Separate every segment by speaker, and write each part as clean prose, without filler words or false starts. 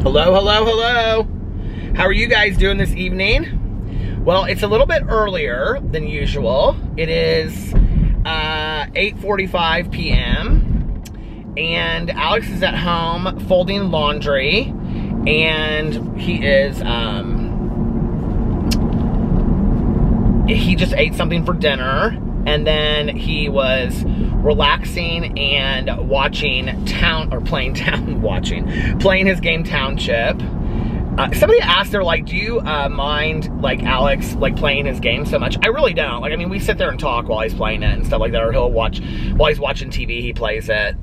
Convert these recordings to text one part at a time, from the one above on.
Speaker 1: Hello, hello, hello. How are you guys doing this evening? Well, it's a little bit earlier than usual. It is 8:45 p.m. and Alex is at home folding laundry, and he just ate something for dinner, and then he was relaxing and playing his game Township. Somebody asked, they're like, do you mind, like, Alex, like, playing his game so much? I really don't. Like, I mean, we sit there and talk while he's playing it and stuff like that, or he'll watch, while he's watching TV, he plays it.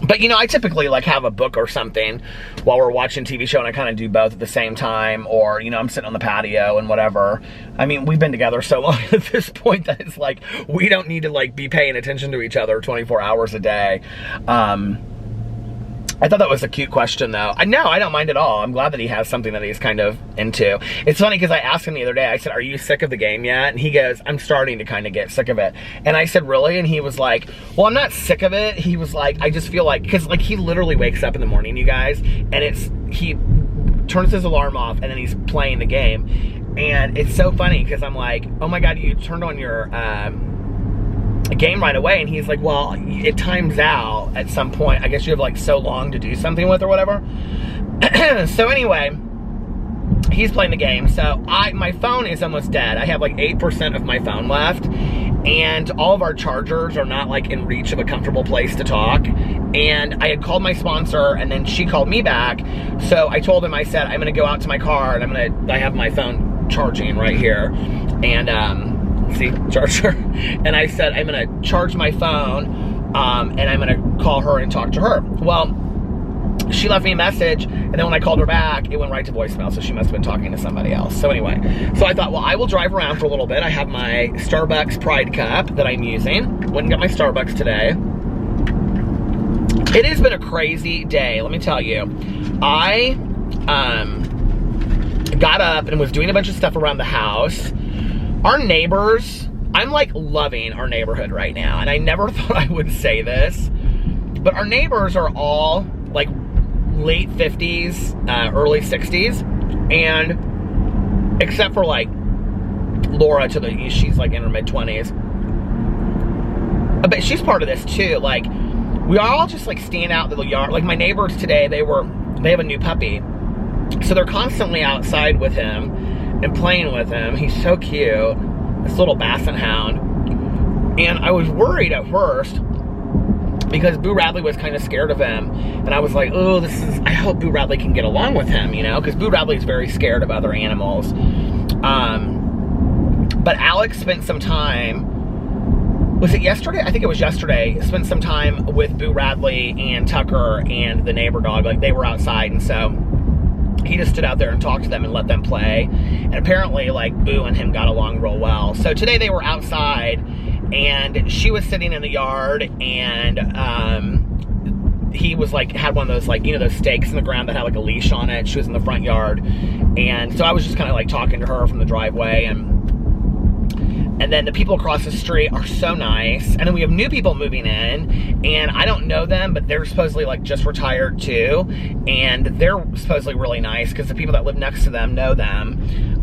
Speaker 1: But, you know, I typically, like, have a book or something while we're watching TV show, and I kind of do both at the same time, or, you know, I'm sitting on the patio and whatever. I mean, we've been together so long at this point that it's like, we don't need to, like, be paying attention to each other 24 hours a day. I thought that was a cute question, though. No, I don't mind at all. I'm glad that he has something that he's kind of into. It's funny because I asked him the other day, I said, are you sick of the game yet? And he goes, I'm starting to kind of get sick of it. And I said, really? And he was like, well, I'm not sick of it. He was like, I just feel like, because like he literally wakes up in the morning, you guys, and he turns his alarm off and then he's playing the game. And it's so funny because I'm like, oh my God, you turned on your game right away. And he's like, well, it times out at some point. I guess you have like so long to do something with or whatever. So anyway, he's playing the game. So my phone is almost dead. I have like 8% of my phone left, and all of our chargers are not like in reach of a comfortable place to talk. And I had called my sponsor, and then she called me back. So I told him, I said, I'm gonna go out to my car and I have my phone charging right here. And see, charger. And I said, I'm gonna charge my phone, and I'm gonna call her and talk to her. Well, she left me a message, and then when I called her back, it went right to voicemail, so she must have been talking to somebody else. So anyway, so I thought, well, I will drive around for a little bit. I have my Starbucks Pride Cup that I'm using. Went and got my Starbucks today. It has been a crazy day, let me tell you. I got up and was doing a bunch of stuff around the house. Our neighbors, I'm like loving our neighborhood right now, and I never thought I would say this, but our neighbors are all like late 50s, early 60s, and except for like Laura she's like in her mid-20s, but she's part of this too. Like, we are all just like standing out in the yard. Like my neighbors today, they have a new puppy, so they're constantly outside with him and playing with him. He's so cute, this little basset hound. And I was worried at first because Boo Radley was kind of scared of him, and I was like, oh, I hope Boo Radley can get along with him, you know, because Boo Radley is very scared of other animals. But Alex spent some time, was it yesterday? I think it was yesterday, spent some time with Boo Radley and Tucker and the neighbor dog. Like, they were outside, and so he just stood out there and talked to them and let them play. And apparently, like, Boo and him got along real well. So today they were outside, and she was sitting in the yard, and he was like, had one of those, like, you know, those stakes in the ground that had like a leash on it. She was in the front yard. And so I was just kind of like talking to her from the driveway, and then the people across the street are so nice. And then we have new people moving in, and I don't know them, but they're supposedly like just retired too. And they're supposedly really nice because the people that live next to them know them.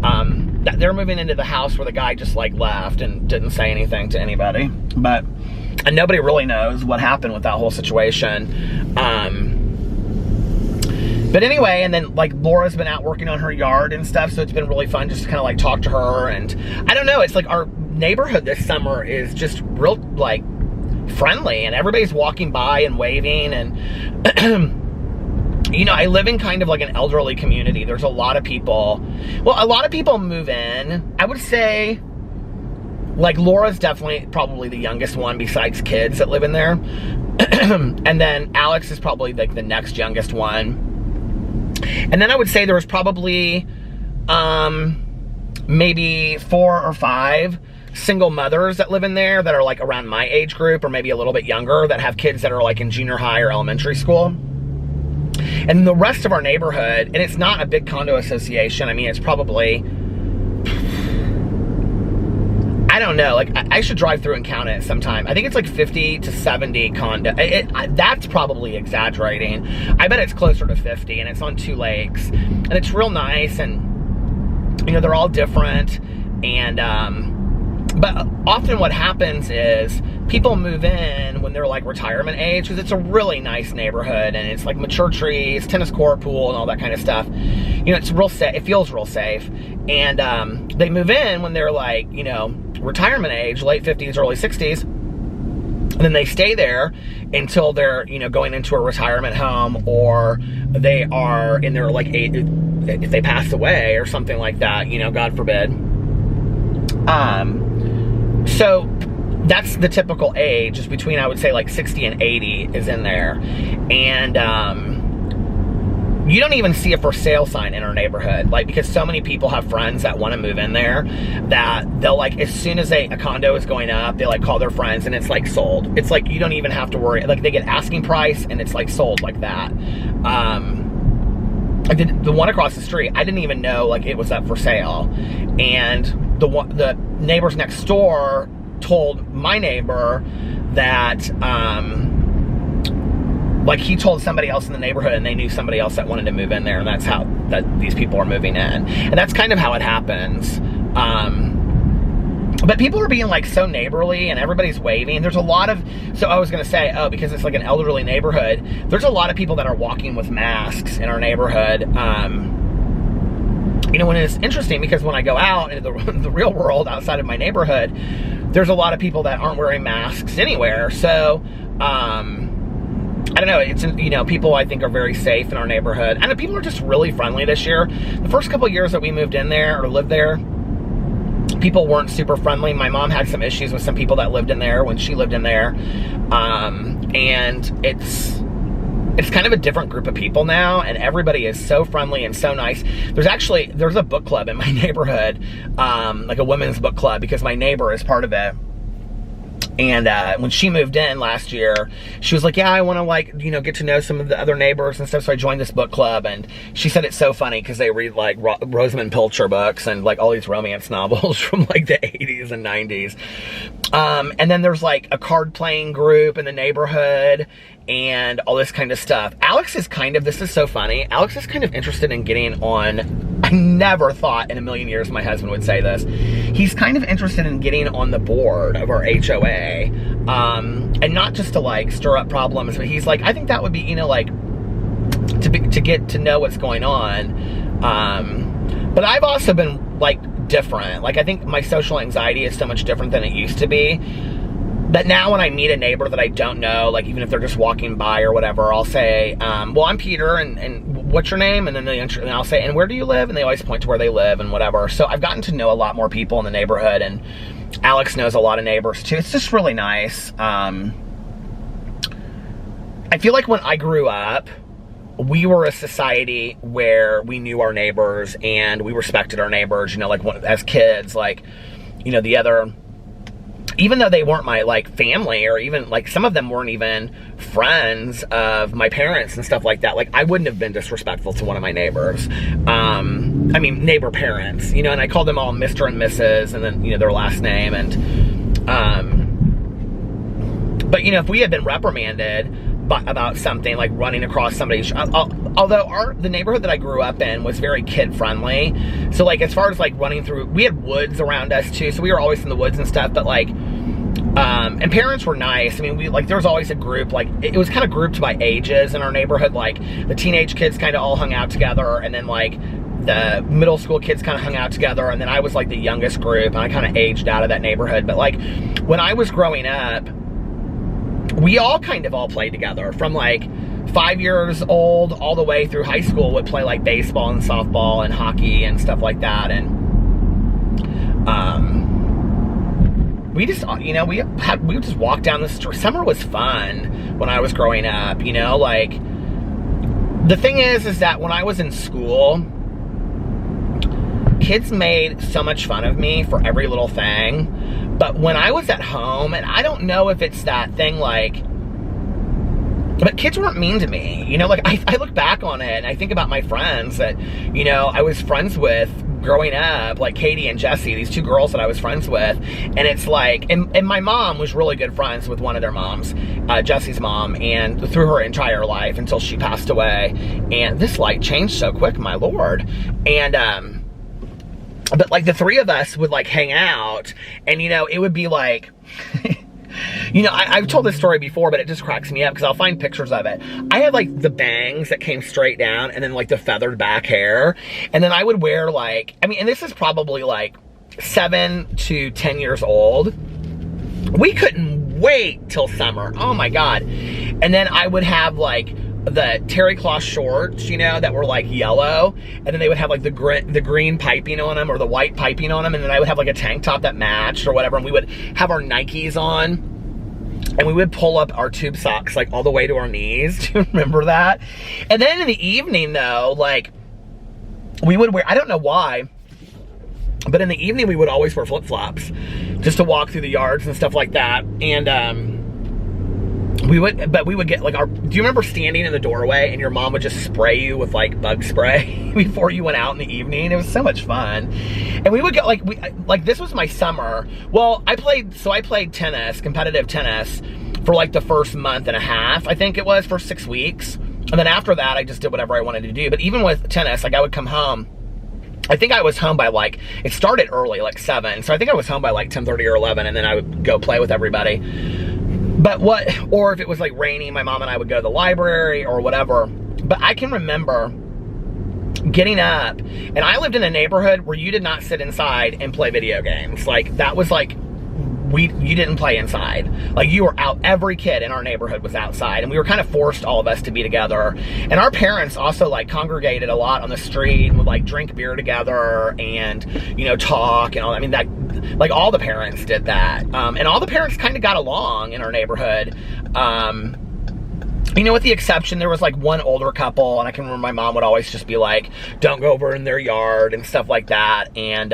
Speaker 1: That they're moving into the house where the guy just like left and didn't say anything to anybody. And nobody really knows what happened with that whole situation. But anyway, and then like Laura's been out working on her yard and stuff, so it's been really fun just to kind of like talk to her. And I don't know, it's like our neighborhood this summer is just real like friendly, and everybody's walking by and waving. And you know, I live in kind of like an elderly community. There's a lot of people. Well, a lot of people move in. I would say like Laura's definitely probably the youngest one besides kids that live in there. And then Alex is probably like the next youngest one. And then I would say there was probably maybe 4 or 5 single mothers that live in there that are like around my age group, or maybe a little bit younger, that have kids that are like in junior high or elementary school. And the rest of our neighborhood, and it's not a big condo association. I mean, it's probably, I don't know, like, I should drive through and count it sometime. I think it's like 50 to 70 condo. That's probably exaggerating. I bet it's closer to 50, and it's on 2 lakes, and it's real nice, and, you know, they're all different, and, but often what happens is people move in when they're like retirement age, because it's a really nice neighborhood, and it's like mature trees, tennis court, pool, and all that kind of stuff. You know, it's real safe. It feels real safe. And they move in when they're like, you know, retirement age, late 50s, early 60s. And then they stay there until they're, you know, going into a retirement home, or they are in their like if they pass away or something like that, you know, God forbid. So that's the typical age, is between, I would say, like 60 and 80 is in there. And you don't even see a for sale sign in our neighborhood, like, because so many people have friends that want to move in there, that they'll, like, as soon as a condo is going up, they like call their friends, and it's like sold. It's like you don't even have to worry, like, they get asking price and it's like sold like that. The one across the street, I didn't even know, like, it was up for sale. And the neighbors next door told my neighbor that, like, he told somebody else in the neighborhood, and they knew somebody else that wanted to move in there, and that's how these people are moving in. And that's kind of how it happens. But people are being, like, so neighborly, and everybody's waving. There's a lot of, so I was going to say, oh, because it's like an elderly neighborhood, there's a lot of people that are walking with masks in our neighborhood. You know, and it's interesting, because when I go out into the real world outside of my neighborhood, there's a lot of people that aren't wearing masks anywhere. So, I don't know, it's, you know, people I think are very safe in our neighborhood. And people are just really friendly this year. The first couple years that we moved in there, or lived there, people weren't super friendly. My mom had some issues with some people that lived in there when she lived in there. And it's kind of a different group of people now, and everybody is so friendly and so nice. There's a book club in my neighborhood, like a women's book club, because my neighbor is part of it. And when she moved in last year, she was like, yeah, I want to, like, you know, get to know some of the other neighbors and stuff. So I joined this book club, and she said it's so funny because they read, like, Rosamund Pilcher books and, like, all these romance novels from, like, the 80s and 90s. And then there's, like, a card playing group in the neighborhood and all this kind of stuff. Alex is kind of, this is so funny, Alex is kind of interested in getting on, I never thought in a million years my husband would say this, he's kind of interested in getting on the board of our HOA, and not just to, like, stir up problems, but he's like, I think that would be, you know, like, to get to know what's going on. But I've also been, like, different. Like, I think my social anxiety is so much different than it used to be, that now when I meet a neighbor that I don't know, like, even if they're just walking by or whatever, I'll say, well, I'm Peter, and what's your name? And then and I'll say, and where do you live? And they always point to where they live and whatever. So I've gotten to know a lot more people in the neighborhood, and Alex knows a lot of neighbors too. It's just really nice. I feel like when I grew up, we were a society where we knew our neighbors and we respected our neighbors, you know, like, as kids, like, you know, the other, even though they weren't my, like, family, or even, like, some of them weren't even friends of my parents and stuff like that, like, I wouldn't have been disrespectful to one of my neighbors. I mean, neighbor parents, you know, and I called them all Mr. and Mrs. and then, you know, their last name. And, but, you know, if we had been reprimanded about something, like running across somebody's, although the neighborhood that I grew up in was very kid friendly, so, like, as far as, like, running through, we had woods around us too, so we were always in the woods and stuff, but, like, and parents were nice. I mean, there was always a group, like, it was kind of grouped by ages in our neighborhood, like, the teenage kids kind of all hung out together, and then, like, the middle school kids kind of hung out together, and then I was, like, the youngest group, and I kind of aged out of that neighborhood. But, like, when I was growing up, we all kind of all played together, from, like, 5 years old all the way through high school. Would play, like, baseball and softball and hockey and stuff like that. And we just, you know, we would just walk down the street. Summer was fun when I was growing up, you know, like, the thing is that when I was in school, kids made so much fun of me for every little thing. But when I was at home, and I don't know if it's that thing, like, but kids weren't mean to me, you know, like, I look back on it, and I think about my friends that, you know, I was friends with growing up, like Katie and Jessie, these two girls that I was friends with, and it's like, and my mom was really good friends with one of their moms, Jessie's mom, and through her entire life until she passed away. And this light changed so quick, my lord. And but like the three of us would like hang out, and you know, it would be like you know, I've told this story before, but it just cracks me up because I'll find pictures of it. I had like the bangs that came straight down, and then like the feathered back hair, and then I would wear like, I mean, and this is probably like 7 to 10 years old. We couldn't wait till summer. Oh my God. And then I would have like the terry cloth shorts, you know, that were like yellow, and then they would have like the green piping on them or the white piping on them, and then I would have like a tank top that matched or whatever, and we would have our Nikes on, and we would pull up our tube socks like all the way to our knees. Do you remember that? And then in the evening though, like we would wear, I don't know why, but in the evening we would always wear flip-flops just to walk through the yards and stuff like that. And we would get like do you remember standing in the doorway and your mom would just spray you with like bug spray before you went out in the evening? It was so much fun. And we would get like this was my summer. Well, I played tennis, competitive tennis, for like the first month and a half, I think it was, for 6 weeks. And then after that, I just did whatever I wanted to do. But even with tennis, like I would come home, I think I was home by like, it started early, like 7. So I think I was home by like 10:30 or 11, and then I would go play with everybody. But or if it was like raining, my mom and I would go to the library or whatever. But I can remember getting up, and I lived in a neighborhood where you did not sit inside and play video games. Like that was like, you didn't play inside. Like you were out, every kid in our neighborhood was outside, and we were kind of forced, all of us, to be together. And our parents also like congregated a lot on the street and would like drink beer together and, you know, talk and all. I mean, that, like all the parents did that. And all the parents kind of got along in our neighborhood. You know, with the exception, there was like one older couple, and I can remember my mom would always just be like, don't go over in their yard and stuff like that. And,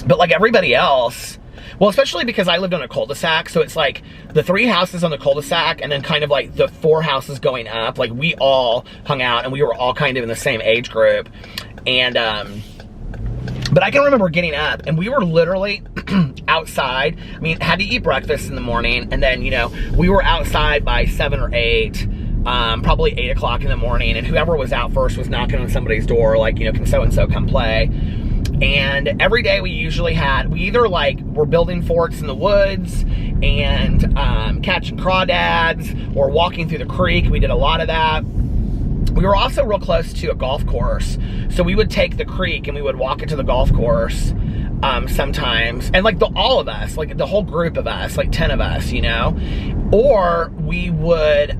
Speaker 1: but like everybody else, well, especially because I lived on a cul-de-sac, so it's like the 3 houses on the cul-de-sac and then kind of like the 4 houses going up, like we all hung out and we were all kind of in the same age group. And, but I can remember getting up and we were literally outside. I mean, had to eat breakfast in the morning, and then, you know, we were outside by 7 or 8, probably 8 o'clock in the morning, and whoever was out first was knocking on somebody's door, like, you know, can so-and-so come play? And every day we either like were building forts in the woods and catching crawdads or walking through the creek. We did a lot of that. We were also real close to a golf course, so we would take the creek and we would walk it to the golf course sometimes. And like all of us, like the whole group of us, like 10 of us, you know, or we would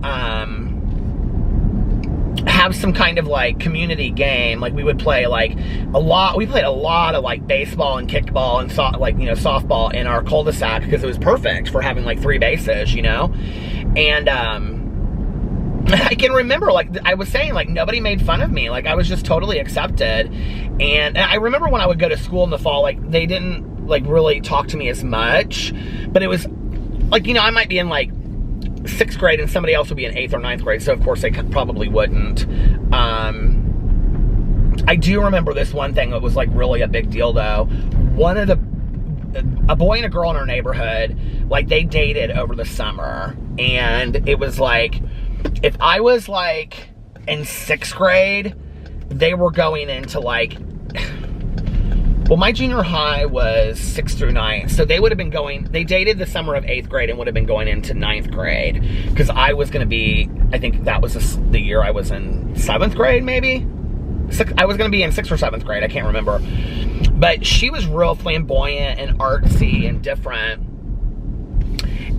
Speaker 1: have some kind of like community game. Like we would play like we played a lot of like baseball and kickball and softball in our cul-de-sac because it was perfect for having like 3 bases, you know. And I can remember, like I was saying, like nobody made fun of me. Like I was just totally accepted. And I remember when I would go to school in the fall, like they didn't like really talk to me as much, but it was like, you know, I might be in like 6th grade and somebody else would be in 8th or 9th grade, so of course they probably wouldn't. I do remember this one thing that was like really a big deal though. A boy and a girl in our neighborhood, like they dated over the summer, and it was like, if I was like in 6th grade, they were going into like, well, my junior high was 6th through 9th, so they would have been they dated the summer of 8th grade and would have been going into 9th grade, because I was going to be, I think that was the year I was in 7th grade, maybe? I was going to be in 6th or 7th grade, I can't remember. But she was real flamboyant and artsy and different,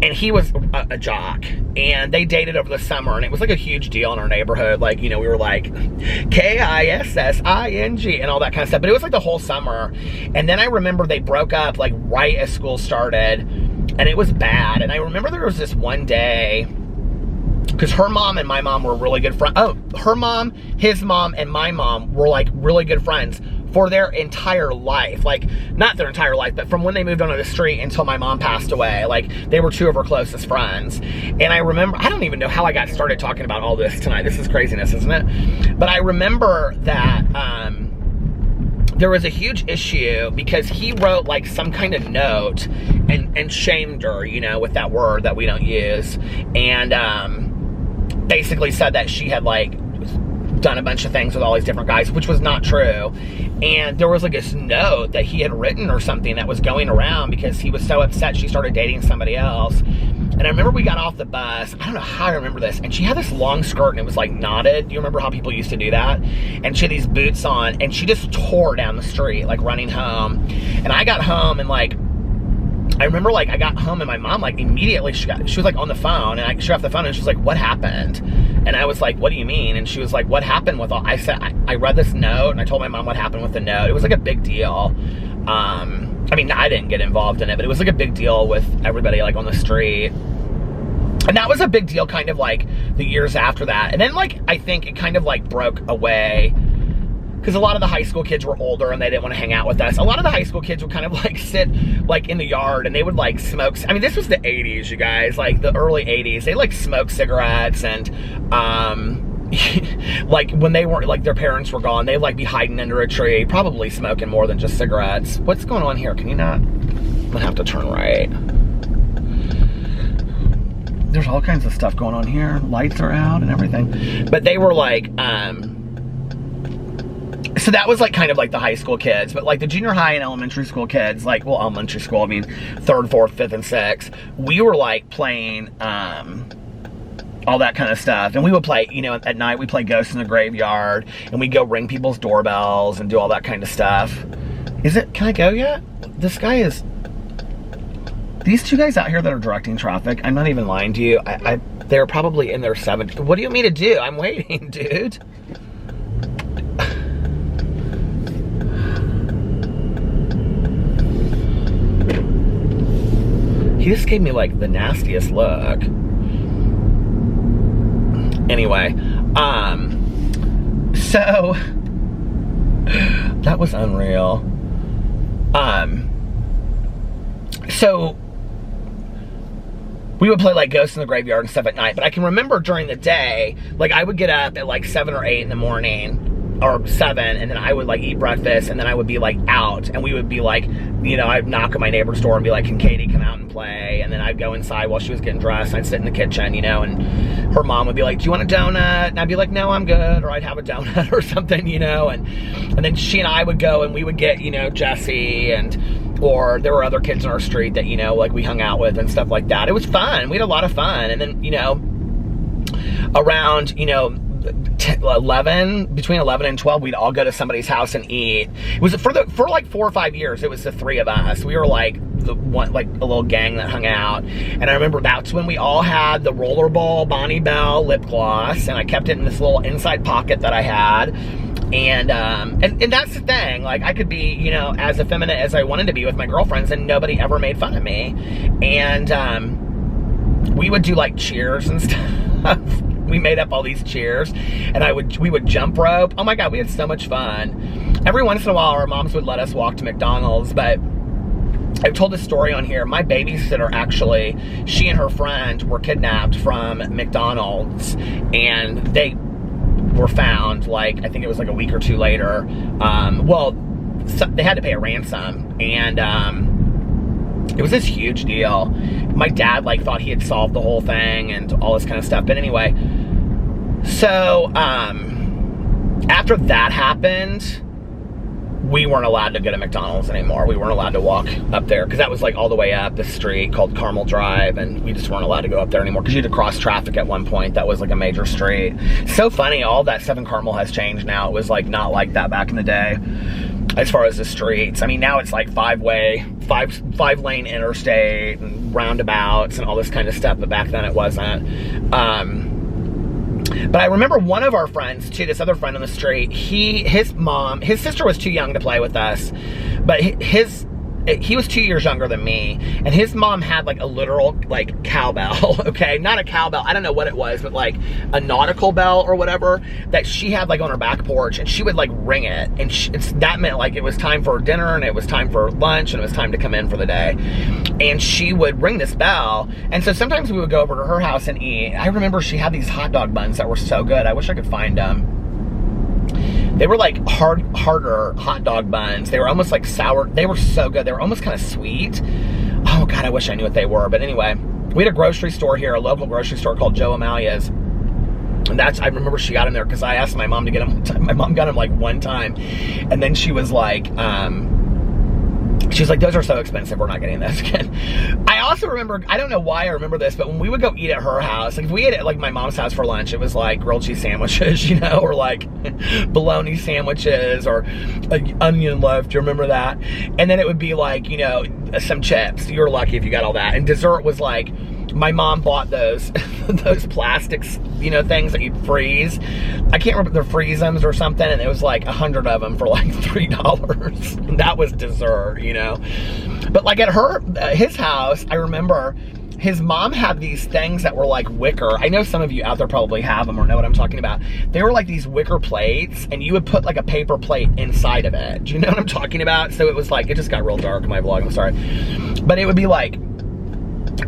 Speaker 1: and he was a jock, and they dated over the summer, and it was like a huge deal in our neighborhood. Like, you know, we were like KISSING and all that kind of stuff, but it was like the whole summer. And then I remember they broke up like right as school started, and it was bad. And I remember there was this one day, because her mom and my mom were really good friends. Oh, her mom, his mom, and my mom were like really good friends for their entire life. Like, not their entire life, but from when they moved onto the street until my mom passed away. Like, they were 2 of her closest friends. And I remember, I don't even know how I got started talking about all this tonight. This is craziness, isn't it? But I remember that there was a huge issue because he wrote like some kind of note and shamed her, you know, with that word that we don't use, and basically said that she had like done a bunch of things with all these different guys, which was not true. And there was like this note that he had written or something that was going around because he was so upset she started dating somebody else. And I remember we got off the bus, I don't know how I remember this, and she had this long skirt and it was like knotted. Do you remember how people used to do that? And she had these boots on and she just tore down the street, like running home. And I got home and like, I remember like I got home and my mom like immediately, she was like on the phone, and she got off the phone and she was like, what happened? And I was like, what do you mean? And she was like, what happened with all, I said, I read this note and I told my mom what happened with the note. It was like a big deal. I mean, I didn't get involved in it, but it was like a big deal with everybody like on the street. And that was a big deal kind of like the years after that. And then like, I think it kind of like broke away because a lot of the high school kids were older and they didn't want to hang out with us. A lot of the high school kids would kind of like sit like in the yard and they would like smoke. I mean, this was the 80s, you guys, like the early 80s. They like smoked cigarettes and like when they weren't, like their parents were gone, they'd like be hiding under a tree, probably smoking more than just cigarettes. What's going on here? Can you not? I'm gonna have to turn right. There's all kinds of stuff going on here. Lights are out and everything. But they were like, so that was like kind of like the high school kids, but like the junior high and elementary school kids, like, well, elementary school, I mean, 3rd, 4th, 5th, and 6th, we were like playing all that kind of stuff. And we would play, you know, at night we play Ghosts in the Graveyard, and we'd go ring people's doorbells and do all that kind of stuff. Can I go yet? This guy is, these two guys out here that are directing traffic, I'm not even lying to you, they're probably in their 70s. What do you want me to do? I'm waiting, dude. He just gave me like the nastiest look. Anyway, so that was unreal. So we would play like Ghosts in the Graveyard and stuff at night, but I can remember during the day, like I would get up at like 7 or 8 in the morning, or 7, and then I would like eat breakfast, and then I would be like out, and we would be like, you know, I'd knock on my neighbor's door and be like, can Katie come out and play? And then I'd go inside while she was getting dressed, and I'd sit in the kitchen, you know, and her mom would be like, do you want a donut? And I'd be like, no, I'm good, or I'd have a donut or something, you know, and then she and I would go and we would get, you know, Jesse, or there were other kids in our street that, you know, like we hung out with and stuff like that. It was fun. We had a lot of fun. And then, you know, around, you know, between 11 and 12, we'd all go to somebody's house and eat. It was for like 4 or 5 years. It was the 3 of us. We were like the one, like a little gang that hung out. And I remember that's when we all had the Rollerball Bonnie Bell lip gloss, and I kept it in this little inside pocket that I had. And that's the thing. Like I could be, you know, as effeminate as I wanted to be with my girlfriends, and nobody ever made fun of me. And we would do like cheers and stuff. We made up all these cheers, and we would jump rope. Oh my God, we had so much fun. Every once in a while, our moms would let us walk to McDonald's, but I've told this story on here. My babysitter, actually, she and her friend were kidnapped from McDonald's, and they were found, like, I think it was like a week or 2 later. Well, they had to pay a ransom, and it was this huge deal. My dad, like, thought he had solved the whole thing and all this kind of stuff. But anyway, so after that happened, we weren't allowed to go to McDonald's anymore. We weren't allowed to walk up there because that was like all the way up the street called Carmel Drive, and we just weren't allowed to go up there anymore because you had to cross traffic at one point. That was like a major street. So funny, all that stuff in Carmel has changed now. It was like not like that back in the day as far as the streets. I mean, now it's like 5-lane interstate and roundabouts and all this kind of stuff, but back then it wasn't. But I remember one of our friends too, this other friend on the street, his sister was too young to play with us, but he was 2 years younger than me, and his mom had like a literal like cowbell, okay? Not a cowbell, I don't know what it was, but like a nautical bell or whatever that she had like on her back porch, and she would like ring it, and that meant like it was time for dinner, and it was time for lunch, and it was time to come in for the day. And she would ring this bell, and so sometimes we would go over to her house and eat. I remember she had these hot dog buns that were so good. I wish I could find them. They were like harder hot dog buns. They were almost like sour. They were so good. They were almost kind of sweet. Oh God, I wish I knew what they were. But anyway, we had a grocery store here, a local grocery store called Joe Amalia's. And I remember she got him there because I asked my mom to get him one time. My mom got him like one time. And then she was like, those are so expensive, we're not getting those again. I also remember, I don't know why I remember this, but when we would go eat at her house, like if we ate at like my mom's house for lunch, it was like grilled cheese sandwiches, you know, or like bologna sandwiches or onion loaf. Do you remember that? And then it would be like, you know, some chips. You were lucky if you got all that. And dessert was like, my mom bought those those plastics, you know, things that you freeze. I can't remember, the freeze-ems or something, and it was like 100 of them for like $3. And that was dessert, you know. But like at his house, I remember his mom had these things that were like wicker. I know some of you out there probably have them or know what I'm talking about. They were like these wicker plates, and you would put like a paper plate inside of it. Do you know what I'm talking about? So it was like, it just got real dark in my vlog, I'm sorry. But it would be like,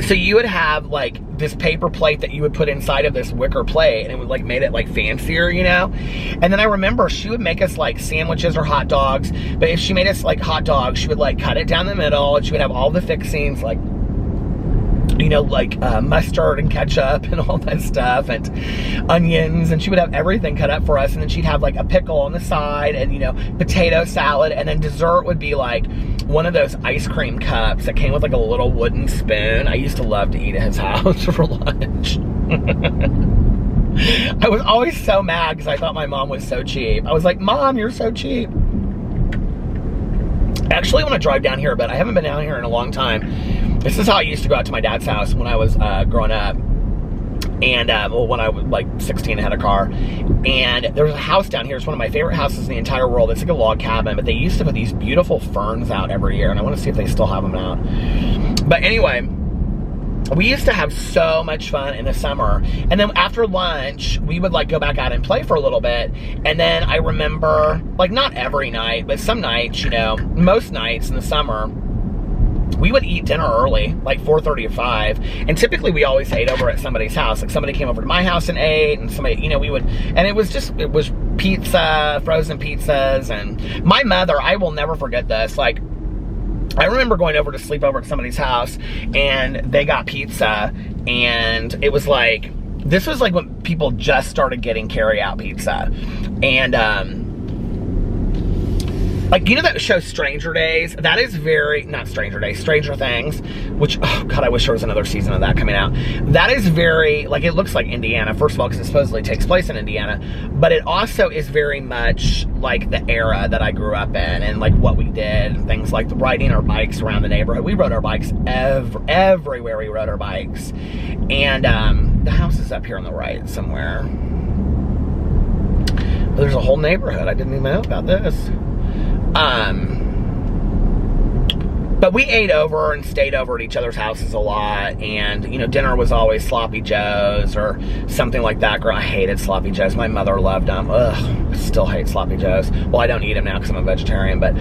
Speaker 1: so you would have like this paper plate that you would put inside of this wicker plate, and it would like made it like fancier, you know? And then I remember she would make us like sandwiches or hot dogs, but if she made us like hot dogs, she would like cut it down the middle, and she would have all the fixings, like, you know, like mustard and ketchup and all that stuff, and onions, and she would have everything cut up for us. And then she'd have like a pickle on the side, and, you know, potato salad. And then dessert would be like one of those ice cream cups that came with like a little wooden spoon. I used to love to eat at his house for lunch. I was always so mad because I thought my mom was so cheap. I was like, Mom, you're so cheap. I actually want to drive down here, but I haven't been down here in a long time. This is how I used to go out to my dad's house when I was growing up. And, well, when I was like 16 and had a car. And there was a house down here. It's one of my favorite houses in the entire world. It's like a log cabin, but they used to put these beautiful ferns out every year. And I want to see if they still have them out. But anyway, we used to have so much fun in the summer. And then after lunch, we would like go back out and play for a little bit. And then I remember, like, not every night, but some nights, you know, most nights in the summer, we would eat dinner early, like 4:30 or 5, and typically we always ate over at somebody's house. Like somebody came over to my house and ate, and somebody, you know, we would, and it was pizza, frozen pizzas. And my mother, I will never forget this, like, I remember going over to sleep over at somebody's house, and they got pizza, and it was like, this was like when people just started getting carry-out pizza. And, like, you know that show Stranger Days? That is very, not Stranger Days, Stranger Things, which, oh God, I wish there was another season of that coming out. That is very, like, it looks like Indiana, first of all, because it supposedly takes place in Indiana, but it also is very much like the era that I grew up in, and like what we did, and things like riding our bikes around the neighborhood. We rode our bikes everywhere we rode our bikes. And the house is up here on the right somewhere. But there's a whole neighborhood. I didn't even know about this. But we ate over and stayed over at each other's houses a lot, and, you know, dinner was always Sloppy Joe's or something like that. Girl, I hated Sloppy Joe's. My mother loved them. Ugh, I still hate Sloppy Joe's. Well, I don't eat them now because I'm a vegetarian, but,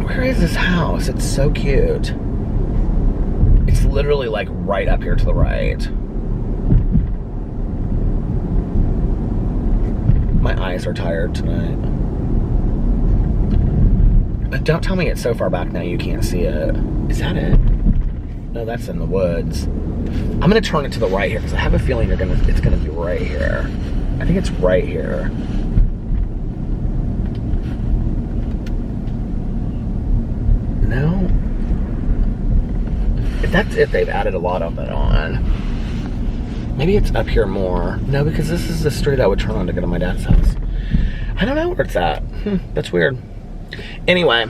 Speaker 1: where is this house? It's so cute. It's literally, like, right up here to the right. My eyes are tired tonight. Don't tell me it's so far back now you can't see it. Is that it? No, that's in the woods. I'm gonna turn it to the right here because I have a feeling it's gonna be right here. I think it's right here. No. That's if they've added a lot of it on. Maybe it's up here more. No, because this is the street I would turn on to go to my dad's house. I don't know where it's at. That's weird. Anyway,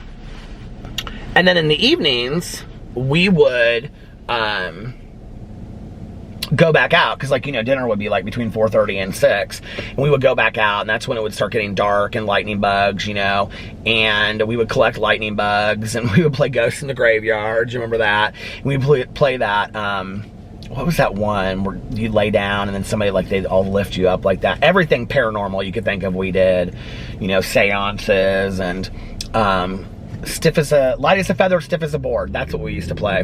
Speaker 1: and then in the evenings, we would go back out, because, like, you know, dinner would be like between 4:30 and 6, and we would go back out, and that's when it would start getting dark and lightning bugs, you know, and we would collect lightning bugs, and we would play Ghosts in the Graveyard. Do you remember that? And we would play that, what was that one where you lay down and then somebody, like, they'd all lift you up like that? Everything paranormal you could think of we did, you know, seances, and light as a feather, stiff as a board. That's what we used to play.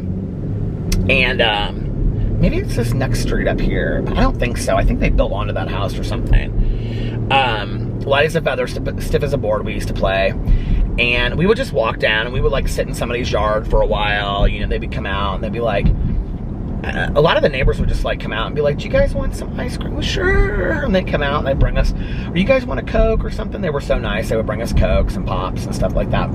Speaker 1: And maybe it's this next street up here, but I don't think so. I think they built onto that house or something. Light as a feather, stiff as a board, we used to play. And we would just walk down and we would like sit in somebody's yard for a while. You know, they'd come out and they'd be like, a lot of the neighbors would just like come out and be like, do you guys want some ice cream? Well, sure. And they'd come out and they'd bring us, or you guys want a Coke or something? They were so nice. They would bring us Cokes and Pops and stuff like that.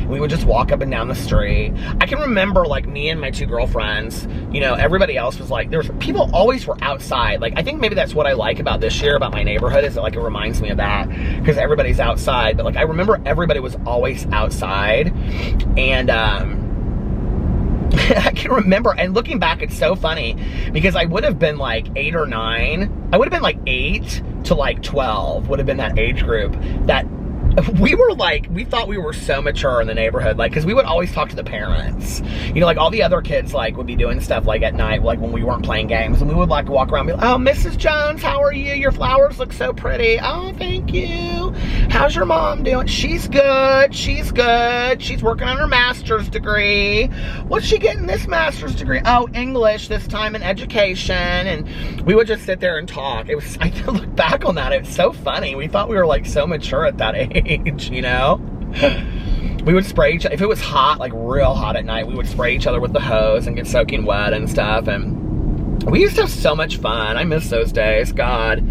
Speaker 1: We would just walk up and down the street. I can remember like me and my two girlfriends, you know, everybody else was like, people always were outside. Like, I think maybe that's what I like about this year, about my neighborhood, is that like it reminds me of that, because everybody's outside. But like, I remember everybody was always outside. And I can remember, and looking back, it's so funny, because I would have been like 8 or 9. I would have been like 8 to like 12, would have been that age group that we were like, we thought we were so mature in the neighborhood, like, because we would always talk to the parents. You know, like all the other kids like would be doing stuff like at night, like when we weren't playing games, and we would like walk around and be like, oh, Mrs. Jones, how are you? Your flowers look so pretty. Oh, thank you. How's your mom doing? She's good. She's good. She's working on her master's degree. What's she getting this master's degree? Oh, English, this time in education. And we would just sit there and talk. It was, I look back on that, it's so funny. We thought we were like so mature at that age. You know, we would spray each other. If it was hot, like real hot at night, we would spray each other with the hose and get soaking wet and stuff. And we used to have so much fun. I miss those days. God,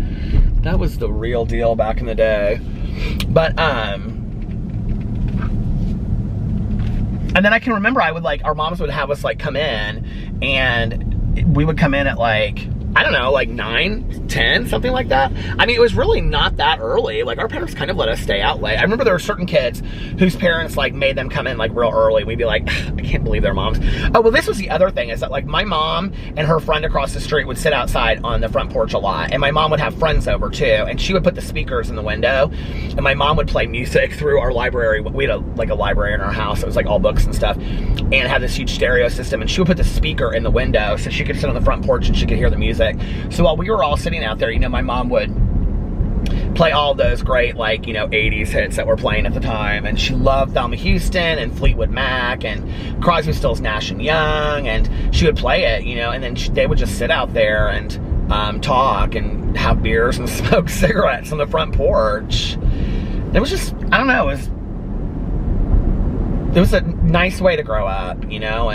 Speaker 1: that was the real deal back in the day. But and then I can remember I would like, our moms would have us like come in, and we would come in at like, I don't know, like 9, 10, something like that. I mean, it was really not that early. Like, our parents kind of let us stay out late. I remember there were certain kids whose parents like made them come in like real early. We'd be like, I can't believe their moms. Oh, well, this was the other thing, is that like my mom and her friend across the street would sit outside on the front porch a lot. And my mom would have friends over too. And she would put the speakers in the window. And my mom would play music through our library. We had like a library in our house. It was like all books and stuff. And had this huge stereo system. And she would put the speaker in the window so she could sit on the front porch and she could hear the music. So while we were all sitting out there, you know, my mom would play all those great, like, you know, 80s hits that were playing at the time. And she loved Thelma Houston and Fleetwood Mac and Crosby, Stills, Nash and Young. And she would play it, you know, and then they would just sit out there and talk and have beers and smoke cigarettes on the front porch. It was just, I don't know, it was a nice way to grow up, you know.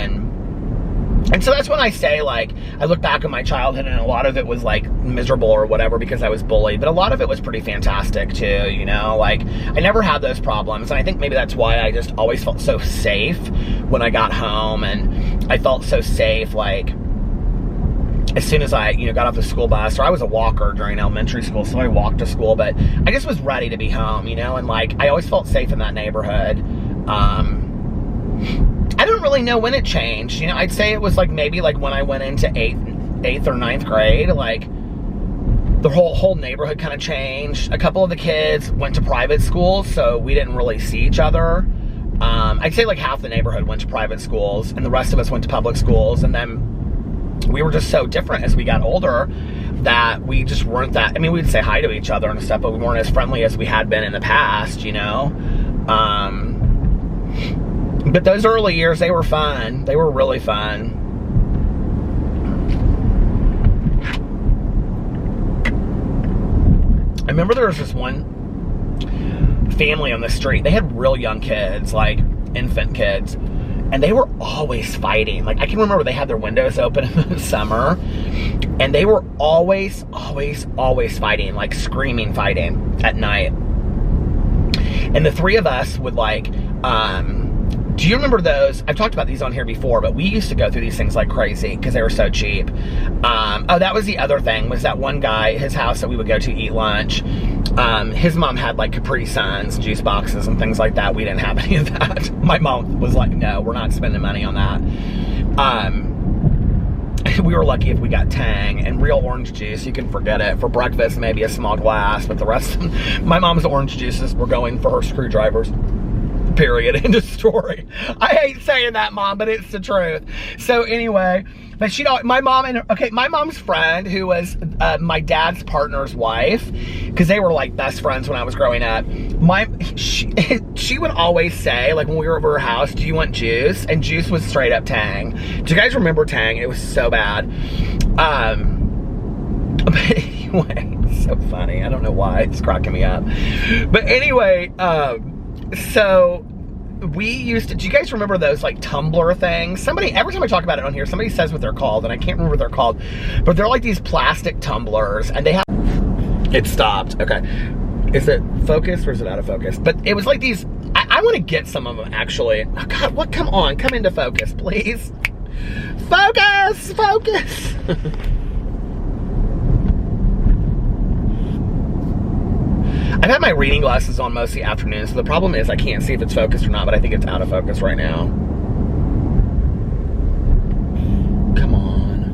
Speaker 1: And so that's when I say, like, I look back on my childhood, and a lot of it was like miserable or whatever because I was bullied, but a lot of it was pretty fantastic too, you know. Like, I never had those problems, and I think maybe that's why I just always felt so safe when I got home. And I felt so safe, like, as soon as I, you know, got off the school bus, or I was a walker during elementary school, so I walked to school, but I just was ready to be home, you know. And like, I always felt safe in that neighborhood. I don't really know when it changed. You know, I'd say it was like maybe like when I went into 8th or 9th grade, like the whole neighborhood kind of changed. A couple of the kids went to private schools, so we didn't really see each other. I'd say like half the neighborhood went to private schools, and the rest of us went to public schools. And then we were just so different as we got older that we just weren't that, I mean, we'd say hi to each other and stuff, but we weren't as friendly as we had been in the past, you know. But those early years, they were fun. They were really fun. I remember there was this one family on the street. They had real young kids, like infant kids, and they were always fighting. Like, I can remember they had their windows open in the summer, and they were always fighting, like screaming fighting at night. And the three of us would like, do you remember those? I've talked about these on here before, but we used to go through these things like crazy because they were so cheap. Oh, that was the other thing, was that one guy, his house that we would go to eat lunch, his mom had like Capri Suns, juice boxes, and things like that. We didn't have any of that. My mom was like, no, we're not spending money on that. We were lucky if we got Tang and real orange juice. You can forget it. For breakfast, maybe a small glass, but the rest of my mom's orange juices were going for her screwdrivers. Period. End of story. I hate saying that, Mom, but it's the truth. So anyway, but my mom's friend, who was my dad's partner's wife, because they were like best friends when I was growing up. She would always say, like, when we were over her house, do you want juice? And juice was straight up Tang. Do you guys remember Tang? It was so bad. But anyway, it's so funny. I don't know why, it's cracking me up. But anyway, so we used to, do you guys remember those like tumbler things? Somebody, every time I talk about it on here, somebody says what they're called, and I can't remember what they're called, but they're like these plastic tumblers, and they have, it stopped, okay. Is it focused or is it out of focus? But it was like these, I want to get some of them actually. Oh God, what, come on, come into focus, please. Focus, focus. I've had my reading glasses on most of the afternoon, so the problem is I can't see if it's focused or not, but I think it's out of focus right now. Come on.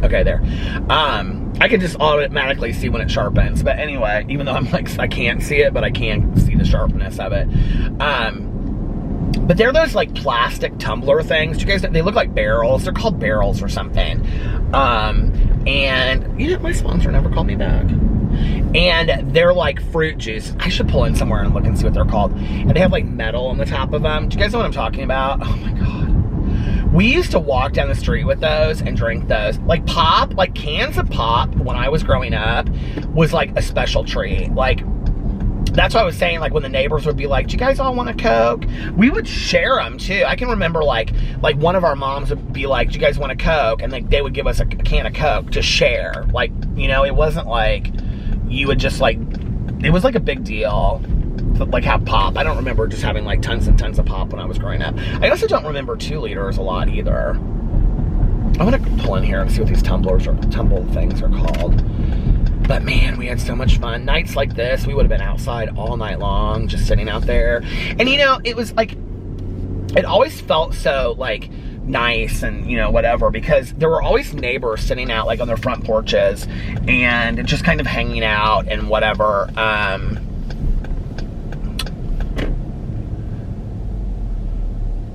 Speaker 1: Okay, there. I can just automatically see when it sharpens, but anyway, even though I'm like, I can't see it, but I can see the sharpness of it. But they're those like plastic tumbler things. You guys, they look like barrels. They're called barrels or something. And you know, my sponsor never called me back. And they're like fruit juice. I should pull in somewhere and look and see what they're called. And they have like metal on the top of them. Do you guys know what I'm talking about? Oh my God. We used to walk down the street with those and drink those. Like pop, like cans of pop when I was growing up was like a special treat. Like, that's what I was saying, like when the neighbors would be like, do you guys all want a Coke? We would share them too. I can remember like one of our moms would be like, do you guys want a Coke? And they would give us a can of Coke to share. Like, you know, it wasn't like you would just like, it was like a big deal to like have pop. I don't remember just having like tons and tons of pop when I was growing up. I also don't remember 2 liters a lot either. I'm gonna pull in here and see what these tumble things are called. But man, we had so much fun. Nights like this, we would have been outside all night long, just sitting out there. And you know, it was like, it always felt so like nice and, you know, whatever, because there were always neighbors sitting out like on their front porches and just kind of hanging out and whatever.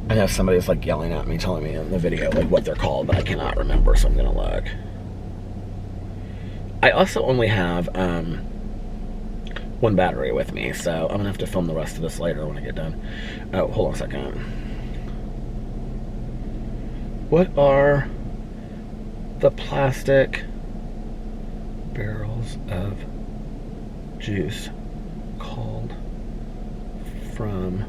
Speaker 1: I know somebody's like yelling at me, telling me in the video like what they're called, but I cannot remember, so I'm gonna look. I also only have 1 battery with me, so I'm gonna have to film the rest of this later when I get done. Oh, hold on a second. What are the plastic barrels of juice called from,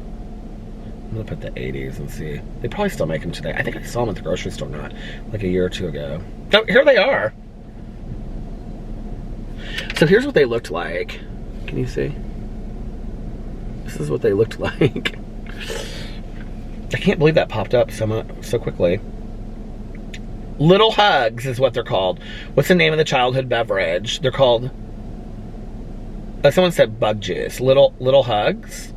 Speaker 1: I'm gonna put the 80s and see. They probably still make them today. I think I saw them at the grocery store not like a year or 2 ago. Oh, here they are. So here's what they looked like. Can you see? This is what they looked like. I can't believe that popped up so quickly. Little Hugs is what they're called. What's the name of the childhood beverage? They're called, someone said bug juice. Little Hugs?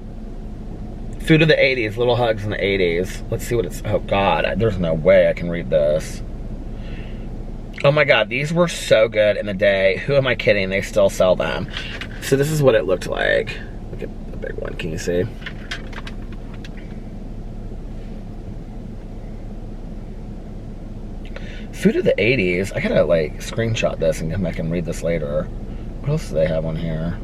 Speaker 1: Food of the 80s, Little Hugs in the 80s. Let's see what it's, oh God, there's no way I can read this. Oh my God, these were so good in the day. Who am I kidding? They still sell them. So this is what it looked like. Look at the big one, can you see? Food of the 80s. I gotta like screenshot this and come back and read this later. What else do they have on here?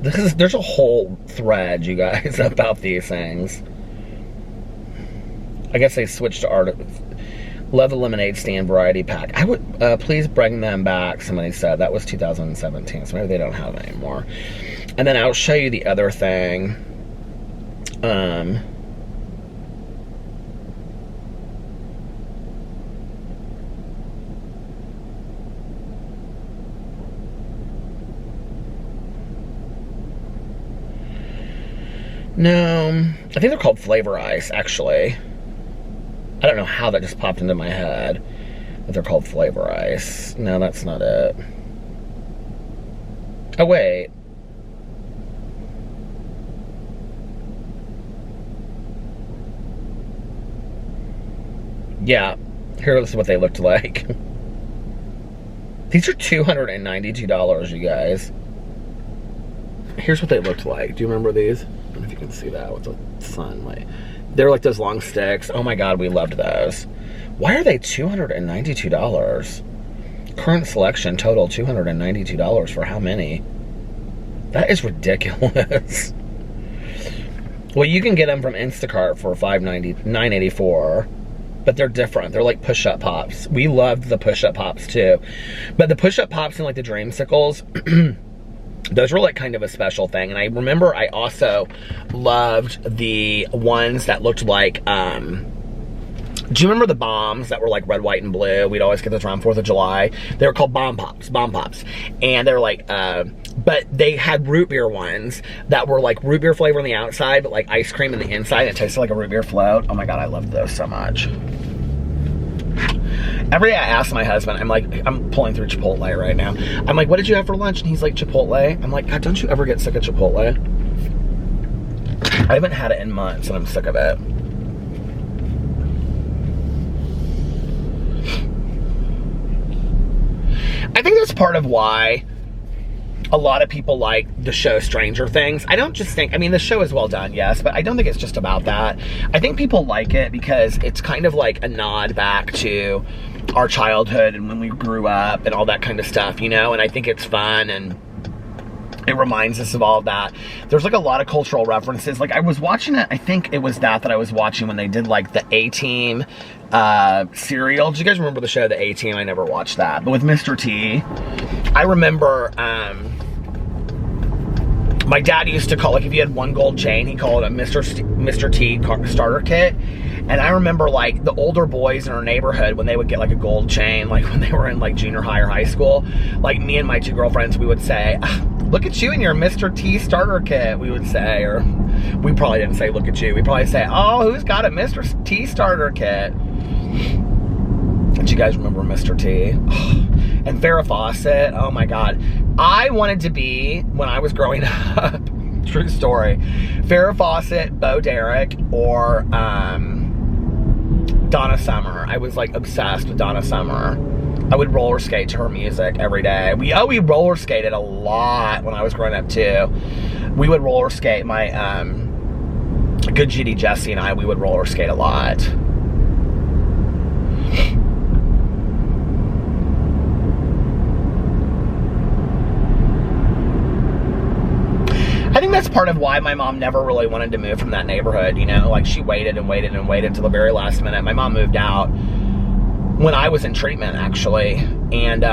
Speaker 1: There's a whole thread, you guys, about these things. I guess they switched to art. Love the lemonade stand variety pack. I would please bring them back. Somebody said that was 2017, so maybe they don't have it anymore. And then I'll show you the other thing. No, I think they're called Flavor Ice, actually. I don't know how that just popped into my head, that they're called Flavor Ice. No, that's not it. Oh, wait. Yeah, here's what they looked like. These are $292, you guys. Here's what they looked like. Do you remember these? I don't know if you can see that with the sunlight. They're like those long sticks. Oh my God, we loved those. Why are they $292? Current selection total $292 for how many? That is ridiculous. Well, you can get them from Instacart for $9.84, but they're different. They're like push-up pops. We loved the push-up pops too, but the push-up pops and like the dreamsicles, those were like kind of a special thing. And I remember I also loved the ones that looked like, do you remember the bombs that were like red, white, and blue? We'd always get those around 4th of July. They were called bomb pops. And they were like, but they had root beer ones that were like root beer flavor on the outside, but like ice cream on the inside. It tasted like a root beer float. Oh my God, I loved those so much. Every day I ask my husband, I'm like, I'm pulling through Chipotle right now. I'm like, what did you have for lunch? And he's like, Chipotle. I'm like, God, don't you ever get sick of Chipotle? I haven't had it in months and I'm sick of it. I think that's part of why a lot of people like the show Stranger Things. I don't just think, I mean, the show is well done, yes, but I don't think it's just about that. I think people like it because it's kind of like a nod back to our childhood and when we grew up and all that kind of stuff, you know, and I think it's fun and it reminds us of all of that. There's like a lot of cultural references. Like I was watching it, I think it was that I was watching when they did like the A-Team serial. Did you guys remember the show The A-Team? I never watched that, but with Mr. T, I remember my dad used to call, like if you had one gold chain, he called it a Mr. T starter kit. And I remember like the older boys in our neighborhood, when they would get like a gold chain, like when they were in like junior high or high school, like me and my two girlfriends, we would say, look at you and your Mr. T starter kit, we would say. Or we probably didn't say look at you, we probably say, oh, who's got a Mr. T starter kit? Do you guys remember Mr. T? And Farrah Fawcett, oh my God. I wanted to be, when I was growing up, true story, Farrah Fawcett, Bo Derek, or Donna Summer. I was like obsessed with Donna Summer. I would roller skate to her music every day. We roller skated a lot when I was growing up too. We would roller skate, my good GD Jesse and I, we would roller skate a lot. I think that's part of why my mom never really wanted to move from that neighborhood, you know? Like she waited and waited and waited until the very last minute. My mom moved out when I was in treatment, actually. And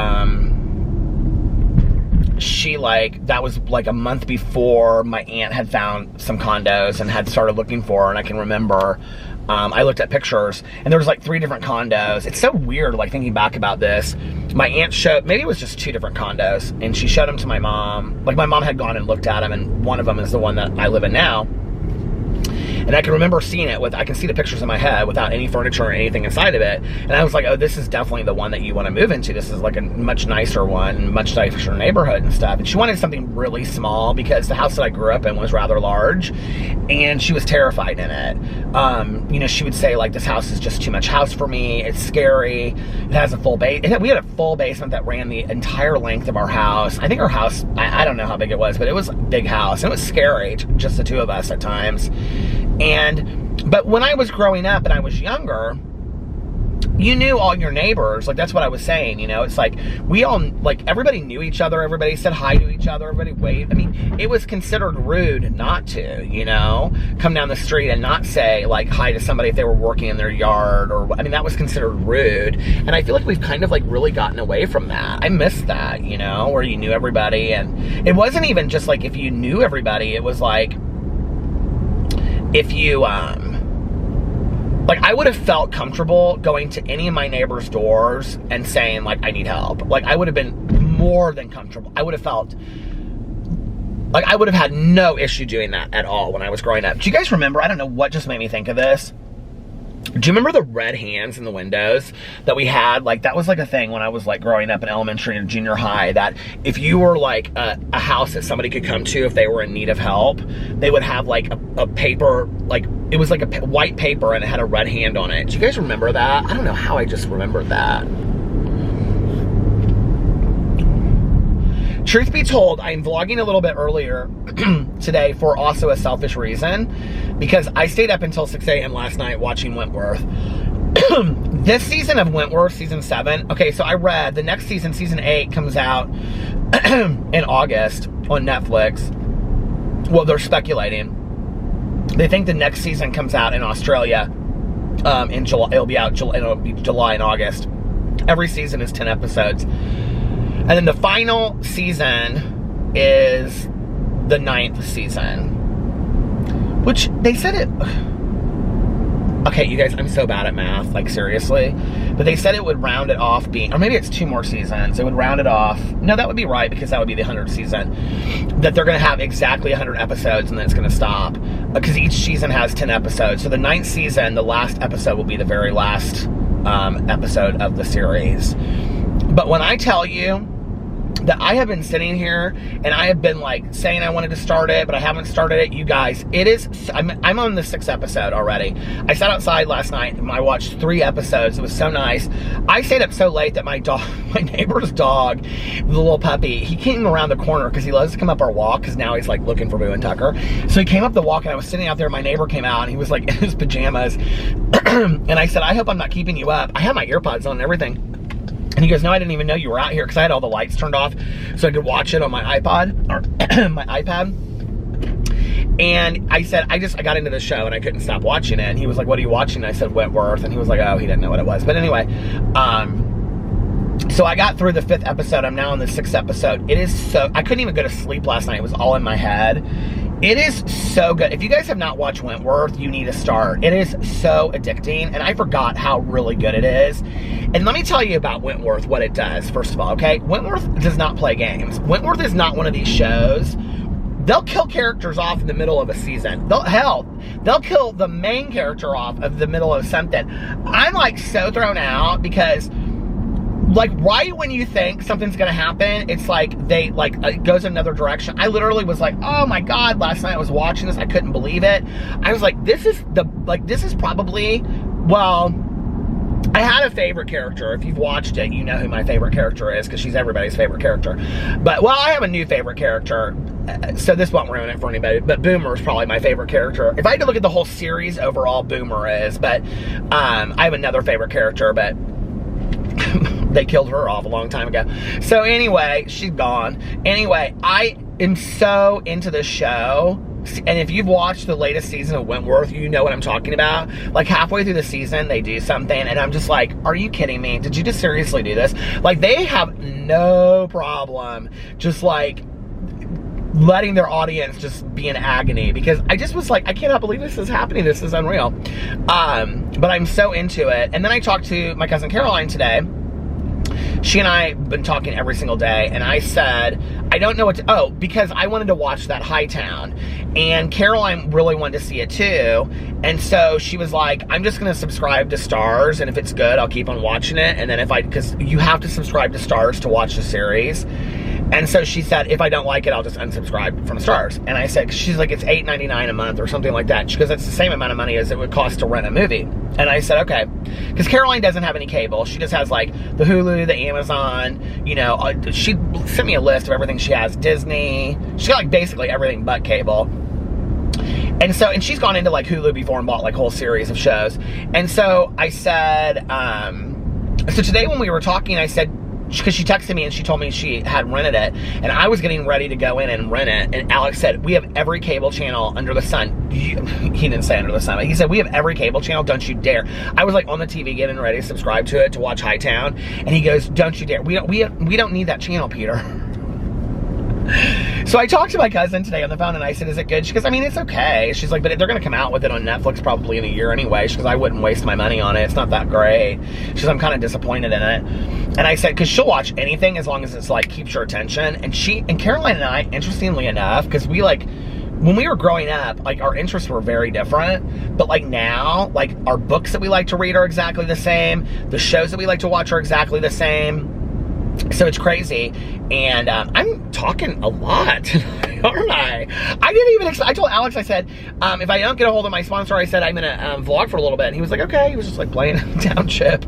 Speaker 1: she like, that was like a month before my aunt had found some condos and had started looking for her. And I can remember, I looked at pictures and there was like 3 different condos. It's so weird, like thinking back about this. My aunt showed, maybe it was just 2 different condos, and she showed them to my mom. Like my mom had gone and looked at them, and one of them is the one that I live in now. And I can remember seeing it I can see the pictures in my head without any furniture or anything inside of it. And I was like, oh, this is definitely the one that you want to move into. This is like a much nicer one, much nicer neighborhood and stuff. And she wanted something really small because the house that I grew up in was rather large and she was terrified in it. You know, she would say like, this house is just too much house for me. It's scary. It has a full basement. We had a full basement that ran the entire length of our house. I think our house, I don't know how big it was, but it was a big house and it was scary, just the 2 of us at times. But when I was growing up and I was younger, you knew all your neighbors. Like, that's what I was saying, you know? It's like, we all, like, everybody knew each other. Everybody said hi to each other. Everybody waved. I mean, it was considered rude not to, you know, come down the street and not say, like, hi to somebody if they were working in their yard. Or, I mean, that was considered rude. And I feel like we've kind of, like, really gotten away from that. I miss that, you know, where you knew everybody. And it wasn't even just, like, if you knew everybody. It was, like, if you, like, I would have felt comfortable going to any of my neighbors' doors and saying, like, I need help. Like, I would have been more than comfortable. I would have felt, like, I would have had no issue doing that at all when I was growing up. Do you guys remember, I don't know what just made me think of this. Do you remember the red hands in the windows that we had? Like, that was like a thing when I was like growing up in elementary and junior high, that if you were like a house that somebody could come to if they were in need of help, they would have like a paper, like it was like a white paper and it had a red hand on it. Do you guys remember that? I don't know how I just remembered that. Truth be told, I'm vlogging a little bit earlier today for also a selfish reason, because I stayed up until 6 a.m. last night watching Wentworth. This season of Wentworth, season 7, okay, so I read the next season, season 8, comes out in August on Netflix. Well, they're speculating. They think the next season comes out in Australia in July. It'll be July and August. Every season is 10 episodes. And then the final season is the 9th season. Which, they said it... Okay, you guys, I'm so bad at math, like seriously. But they said it would round it off being, or maybe it's 2 more seasons. It would round it off. No, that would be right, because that would be the 100th season. That they're going to have exactly 100 episodes and then it's going to stop. Because each season has 10 episodes. So the 9th season, the last episode will be the very last episode of the series. But when I tell you that I have been sitting here and I have been like saying I wanted to start it, but I haven't started it, you guys, it is, I'm on the 6th episode already. I sat outside last night and I watched 3 episodes. It was so nice. I stayed up so late that my neighbor's dog, the little puppy, he came around the corner because he loves to come up our walk because now he's like looking for Boo and Tucker. So he came up the walk and I was sitting out there, my neighbor came out and he was like in his pajamas. And I said, I hope I'm not keeping you up. I have my earpods on and everything. And he goes, no, I didn't even know you were out here because I had all the lights turned off so I could watch it on my iPod, or my iPad. And I said, I got into the show and I couldn't stop watching it. And he was like, what are you watching? And I said, Wentworth. And he was like, oh, he didn't know what it was. But anyway, so I got through the 5th episode. I'm now on the 6th episode. It is so, I couldn't even go to sleep last night. It was all in my head. It is so good. If you guys have not watched Wentworth, you need to start. It is so addicting, and I forgot how really good it is. And let me tell you about Wentworth, what it does, first of all, okay? Wentworth does not play games. Wentworth is not one of these shows. They'll kill characters off in the middle of a season. They'll kill the main character off of the middle of something. I'm like so thrown out because like right when you think something's gonna happen, it's like it goes another direction. I literally was like, oh my god, last night I was watching this, I couldn't believe it. I was like, this is probably, well, I had a favorite character. If you've watched it, you know who my favorite character is because she's everybody's favorite character. But, well, I have a new favorite character, so this won't ruin it for anybody, but Boomer is probably my favorite character. If I had to look at the whole series, overall, Boomer is, but I have another favorite character, but they killed her off a long time ago. So anyway, she's gone. Anyway, I am so into this show. And if you've watched the latest season of Wentworth, you know what I'm talking about. Like halfway through the season, they do something, and I'm just like, are you kidding me? Did you just seriously do this? Like, they have no problem just like letting their audience just be in agony, because I just was like, I cannot believe this is happening. This is unreal. But I'm so into it. And then I talked to my cousin Caroline today. She and I have been talking every single day, and I said, I don't know what to, because I wanted to watch that Hightown, and Caroline really wanted to see it too, and so she was like, I'm just going to subscribe to Starz, and if it's good, I'll keep on watching it, and then because you have to subscribe to Starz to watch the series, and so she said, if I don't like it, I'll just unsubscribe from Starz. And I said, she's like, it's $8.99 a month or something like that. She goes, that's the same amount of money as it would cost to rent a movie. And I said, okay. Because Caroline doesn't have any cable. She just has like the Hulu, the Amazon, you know. She sent me a list of everything she has. Disney. She's got like basically everything but cable. And so, and she's gone into like Hulu before and bought like whole series of shows. And so I said, so today when we were talking, I said, because she texted me and she told me she had rented it, and I was getting ready to go in and rent it, and Alex said, we have every cable channel under the sun. He didn't say under the sun, but he said, we have every cable channel, don't you dare. I was like on the TV getting ready to subscribe to it to watch Hightown, and he goes, don't you dare. We don't need that channel, Peter. So I talked to my cousin today on the phone, and I said, is it good? She goes, I mean, it's okay. She's like, but they're going to come out with it on Netflix probably in a year anyway. She goes, I wouldn't waste my money on it. It's not that great. She goes, I'm kind of disappointed in it. And I said, because she'll watch anything as long as it's like keeps her attention. And Caroline and I, interestingly enough, because we like, when we were growing up, like our interests were very different, but like now, like our books that we like to read are exactly the same. The shows that we like to watch are exactly the same. So it's crazy, and I'm talking a lot, aren't I? I didn't even I told Alex, I said, if I don't get a hold of my sponsor, I said I'm gonna vlog for a little bit, and he was like, okay. He was just like playing down chip.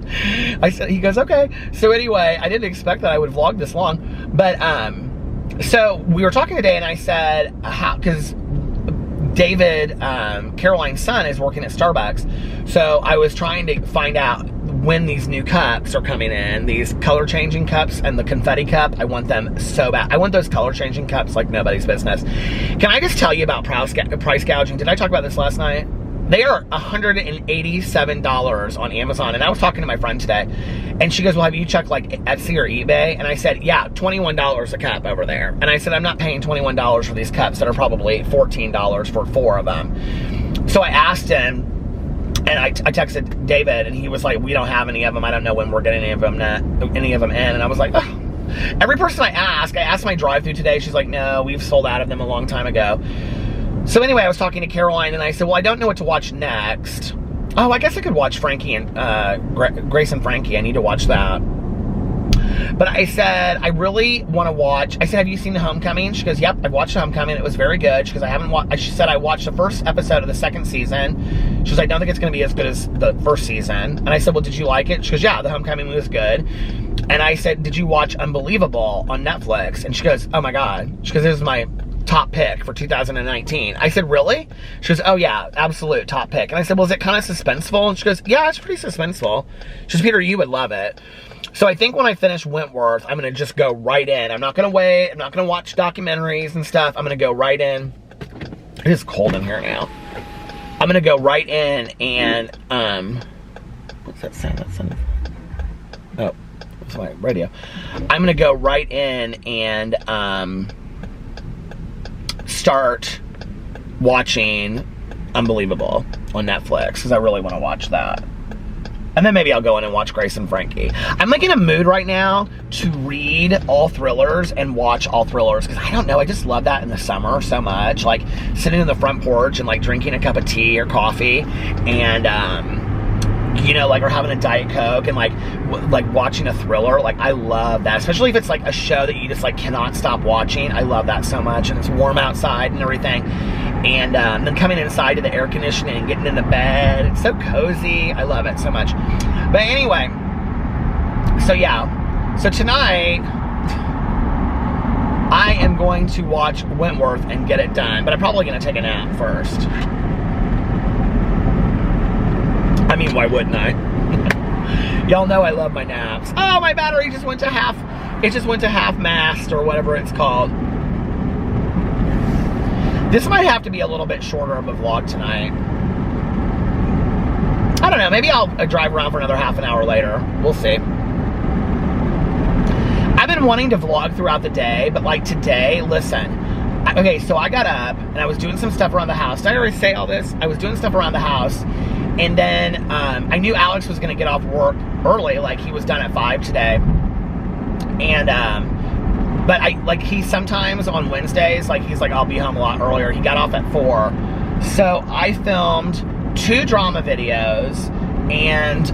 Speaker 1: I said, he goes, okay. So anyway, I didn't expect that I would vlog this long, but so we were talking today, and I said, because David, Caroline's son, is working at Starbucks. So I was trying to find out when these new cups are coming in, these color changing cups and the confetti cup. I want them so bad. I want those color changing cups like nobody's business. Can I just tell you about price gouging? Did I talk about this last night? They are $187 on Amazon. And I was talking to my friend today, and she goes, well, have you checked like Etsy or eBay? And I said, yeah, $21 a cup over there. And I said, I'm not paying $21 for these cups that are probably $14 for 4 of them. So I asked him, and I texted David, and he was like, we don't have any of them. I don't know when we're getting any of them in. And I was like, oh. Every person I asked my drive-thru today, she's like, no, we've sold out of them a long time ago. So anyway, I was talking to Caroline, and I said, well, I don't know what to watch next. Oh, I guess I could watch Frankie and Grace and Frankie. I need to watch that. But I said, I really want to watch. I said, have you seen The Homecoming? She goes, yep, I've watched The Homecoming. It was very good. She goes, I haven't watched. She said, I watched the first episode of the 2nd season. She goes, I don't think it's going to be as good as the 1st season. And I said, well, did you like it? She goes, yeah, The Homecoming was good. And I said, did you watch Unbelievable on Netflix? And she goes, oh my God. She goes, this is my top pick for 2019. I said, really? She goes, oh yeah, absolute top pick. And I said, well, is it kind of suspenseful? And she goes, yeah, it's pretty suspenseful. She goes, Peter, you would love it. So I think when I finish Wentworth, I'm going to just go right in. I'm not going to wait. I'm not going to watch documentaries and stuff. I'm going to go right in. It is cold in here now. I'm going to go right in and, what's that sound? That sound? Oh, it's my radio. I'm going to go right in and, start watching Unbelievable on Netflix, because I really want to watch that. And then maybe I'll go in and watch Grace and Frankie. I'm like in a mood right now to read all thrillers and watch all thrillers, because I don't know, I just love that in the summer so much. Like sitting in the front porch and like drinking a cup of tea or coffee and you know, like, or having a Diet Coke and like watching a thriller. Like, I love that, especially if it's like a show that you just like cannot stop watching. I love that so much, and it's warm outside and everything. And then coming inside to the air conditioning and getting in the bed, it's so cozy. I love it so much. But anyway, so yeah, so tonight I am going to watch Wentworth and get it done, but I'm probably going to take a nap first. I mean, why wouldn't I? Y'all know I love my naps. Oh, my battery just went to half, it just went to half mast or whatever it's called. This might have to be a little bit shorter of a vlog tonight. I don't know, maybe I'll drive around for another half an hour later. We'll see. I've been wanting to vlog throughout the day, but like today, listen. Okay, so I got up and I was doing some stuff around the house. Did I already say all this? I was doing stuff around the house. And then I knew Alex was going to get off work early, like he was done at 5 today. And, but he sometimes on Wednesdays, like he's like, I'll be home a lot earlier. He got off at 4. So I filmed 2 drama videos and,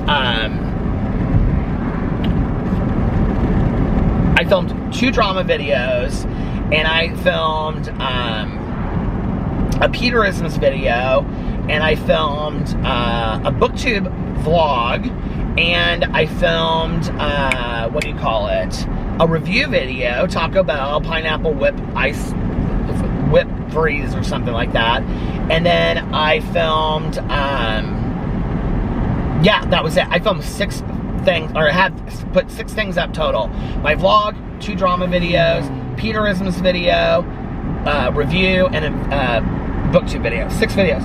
Speaker 1: I filmed 2 drama videos and I filmed, a Peterisms video, and I filmed a booktube vlog, and I filmed what do you call it, a review video, Taco Bell pineapple whip freeze or something like that. And then I filmed yeah, that was it. I filmed 6 things, or I had put 6 things up total. My vlog, 2 drama videos, Peterisms video, review, and a booktube video. 6 videos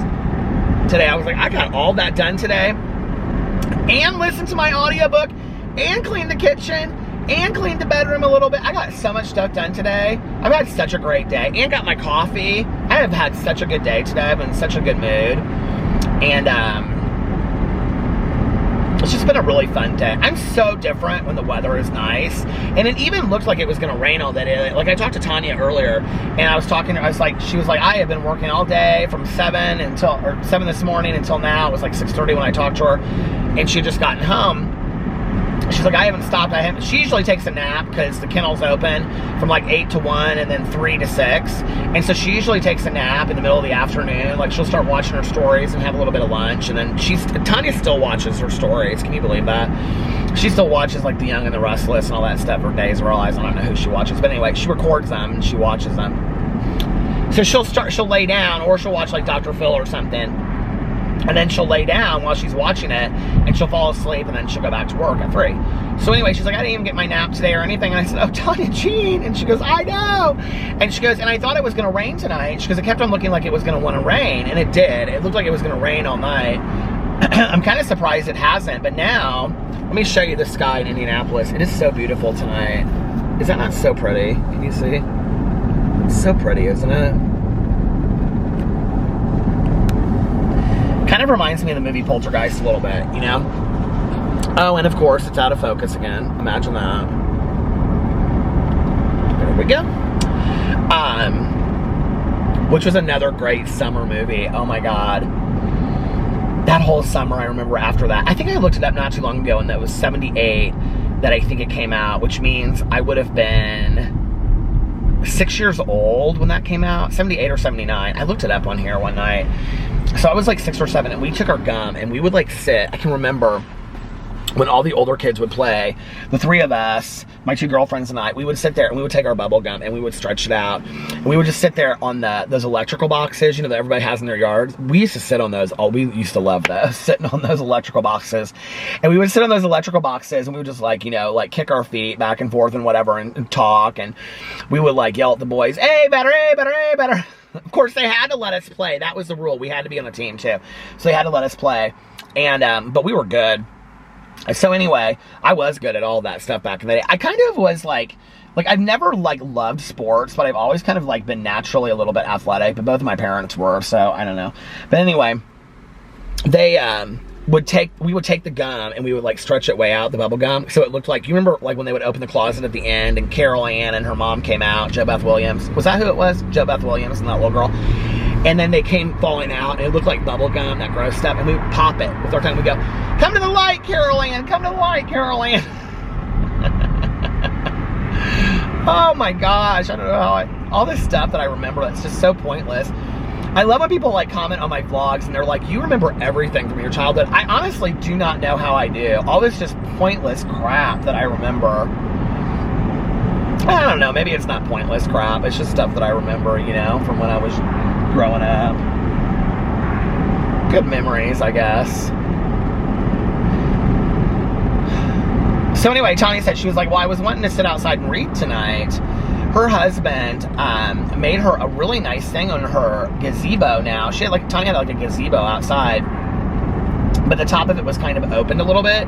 Speaker 1: today. I was like, I got all that done today, and listened to my audiobook, and cleaned the kitchen, and cleaned the bedroom a little bit. I got so much stuff done today. I've had such a great day, and got my coffee. I have had such a good day today. I'm in such a good mood, and it's just been a really fun day. I'm so different when the weather is nice. And it even looked like it was going to rain all day. Like, I talked to Tanya earlier, and I was talking to her, she was like, I have been working all day from 7 this morning until now. It was like 6:30 when I talked to her, and she had just gotten home. She's like, I haven't stopped. She usually takes a nap because the kennel's open from like 8 to 1 and then 3 to 6. And so she usually takes a nap in the middle of the afternoon. Like, she'll start watching her stories and have a little bit of lunch. And then Tanya still watches her stories. Can you believe that? She still watches like The Young and the Restless and all that stuff. Her Days of Our Lives. I don't know who she watches. But anyway, she records them and she watches them. So she'll lay down, or she'll watch like Dr. Phil or something, and then she'll lay down while she's watching it, and she'll fall asleep, and then she'll go back to work at 3. So anyway, she's like, I didn't even get my nap today or anything. And I said, oh, Tanya Jean. And she goes, I know. And she goes, and I thought it was going to rain tonight. She goes, it kept on looking like it was going to want to rain, and it did. It looked like it was going to rain all night. I'm kind of surprised it hasn't, but now, let me show you the sky in Indianapolis. It is so beautiful tonight. Is that not so pretty? Can you see? It's so pretty, isn't it? Kind of reminds me of the movie Poltergeist a little bit, you know? Oh, and of course, it's out of focus again. Imagine that. There we go. Which was another great summer movie. Oh my God. That whole summer, I remember after that. I think I looked it up not too long ago, and that was 78 that I think it came out, which means I would have been 6 years old when that came out. 78 or 79. I looked it up on here one night. So I was like 6 or 7, and we took our gum, and we would like sit. I can remember when all the older kids would play, the 3 of us, my 2 girlfriends and I, we would sit there and we would take our bubble gum and we would stretch it out. And we would just sit there on those electrical boxes, you know, that everybody has in their yards. We used to sit on those. Oh, we used to love those, sitting on those electrical boxes. And we would sit on those electrical boxes, and we would just like, you know, like kick our feet back and forth and whatever, and talk. And we would like yell at the boys, hey, better, hey, better, hey, better. Of course, they had to let us play. That was the rule. We had to be on the team too. So they had to let us play. And, but we were good. So anyway, I was good at all that stuff back in the day. I kind of was like I've never like loved sports, but I've always kind of like been naturally a little bit athletic, but both of my parents were, so I don't know. But anyway, they, we would take the gum and we would like stretch it way out, the bubble gum. So it looked like, you remember like when they would open the closet at the end and Carol Ann and her mom came out, Jo Beth Williams. Was that who it was? Jo Beth Williams and that little girl. And then they came falling out, and it looked like bubble gum, that gross stuff, and we would pop it with our tongue. We'd go, come to the light, Carol Ann, come to the light, Carol Ann. Oh my gosh, I don't know how all this stuff that I remember that's just so pointless. I love when people like comment on my vlogs and they're like, you remember everything from your childhood. I honestly do not know how I do. All this just pointless crap that I remember. I don't know, maybe it's not pointless crap. It's just stuff that I remember, you know, from when I was growing up. Good memories, I guess. So anyway, Tanya said, she was like, well, I was wanting to sit outside and read tonight. Her husband made her a really nice thing on her gazebo now. She had like, Tanya had like a gazebo outside, but the top of it was kind of opened a little bit.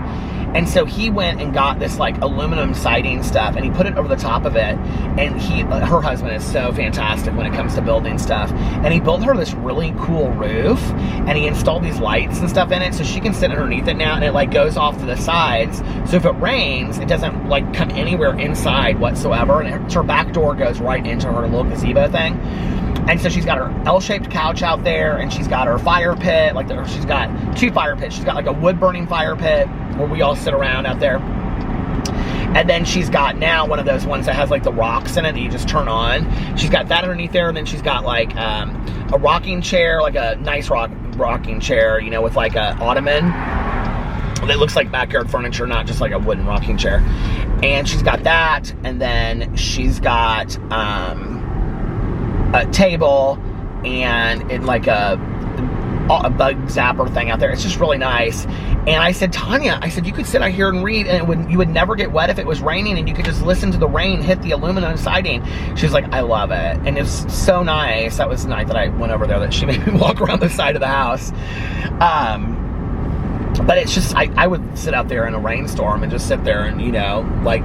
Speaker 1: And so he went and got this like aluminum siding stuff, and he put it over the top of it. And her husband is so fantastic when it comes to building stuff. And he built her this really cool roof, and he installed these lights and stuff in it, so she can sit underneath it now, and it like goes off to the sides. So if it rains, it doesn't like come anywhere inside whatsoever. And her back door goes right into her little gazebo thing. And so she's got her L-shaped couch out there, and she's got her fire pit, she's got 2 fire pits. She's got like a wood-burning fire pit where we all sit around out there. And then she's got now one of those ones that has like the rocks in it that you just turn on. She's got that underneath there, and then she's got like a rocking chair, like a nice rocking chair, you know, with like a ottoman that looks like backyard furniture, not just like a wooden rocking chair. And she's got that, and then she's got a table and in like a bug zapper thing out there. It's just really nice. And I said, Tanya, I said, you could sit out here and read, and you would never get wet if it was raining, and you could just listen to the rain hit the aluminum siding. She was like, I love it. And it's so nice. That was the night that I went over there that she made me walk around the side of the house. But it's just, I would sit out there in a rainstorm and just sit there and, you know, like,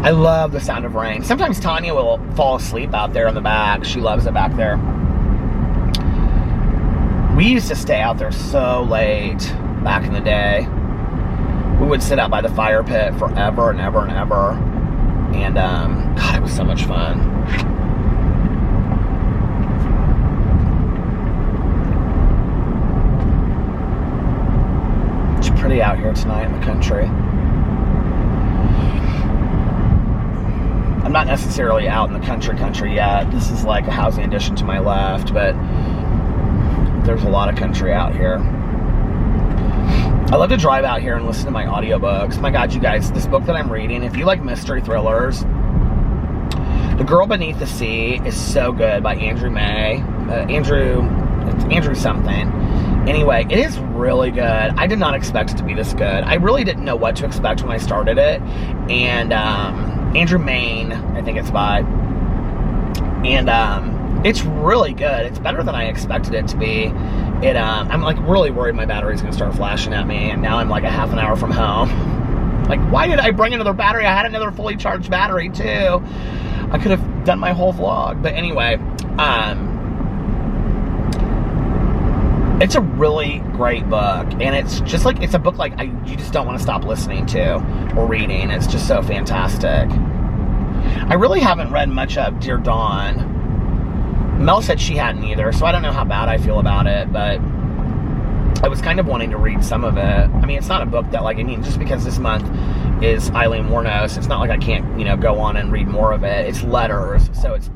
Speaker 1: I love the sound of rain. Sometimes Tanya will fall asleep out there in the back. She loves it back there. We used to stay out there so late back in the day. We would sit out by the fire pit forever and ever and ever. And, God, it was so much fun. It's pretty out here tonight in the country. I'm not necessarily out in the country yet. This is like a housing addition to my left, but there's a lot of country out here. I love to drive out here and listen to my audiobooks. My God, you guys, this book that I'm reading, if you like mystery thrillers, The Girl Beneath the Sea is so good by Andrew May. It's Andrew something. Anyway, it is really good. I did not expect it to be this good. I really didn't know what to expect when I started it. And Andrew Main, I think it's by. And it's really good. It's better than I expected it to be. I'm like really worried my battery's gonna start flashing at me, and now I'm like a half an hour from home. Like, why did I bring another battery? I had another fully charged battery too. I could have done my whole vlog. But anyway, it's a really great book, and it's just like, it's a book like you just don't want to stop listening to or reading. It's just so fantastic. I really haven't read much of Dear Dawn. Mel said she hadn't either, so I don't know how bad I feel about it, but I was kind of wanting to read some of it. I mean, it's not a book that, like, I mean, just because this month is Eileen Wuornos, it's not like I can't, you know, go on and read more of it. It's letters, so it's...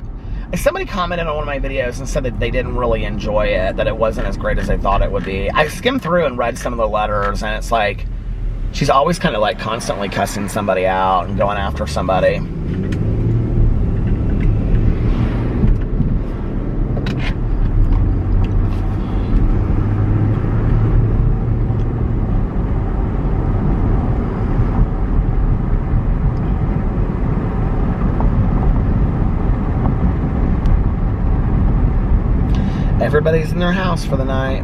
Speaker 1: Somebody commented on one of my videos and said that they didn't really enjoy it, that it wasn't as great as they thought it would be. I skimmed through and read some of the letters, and it's like, she's always kind of like constantly cussing somebody out and going after somebody. Everybody's in their house for the night.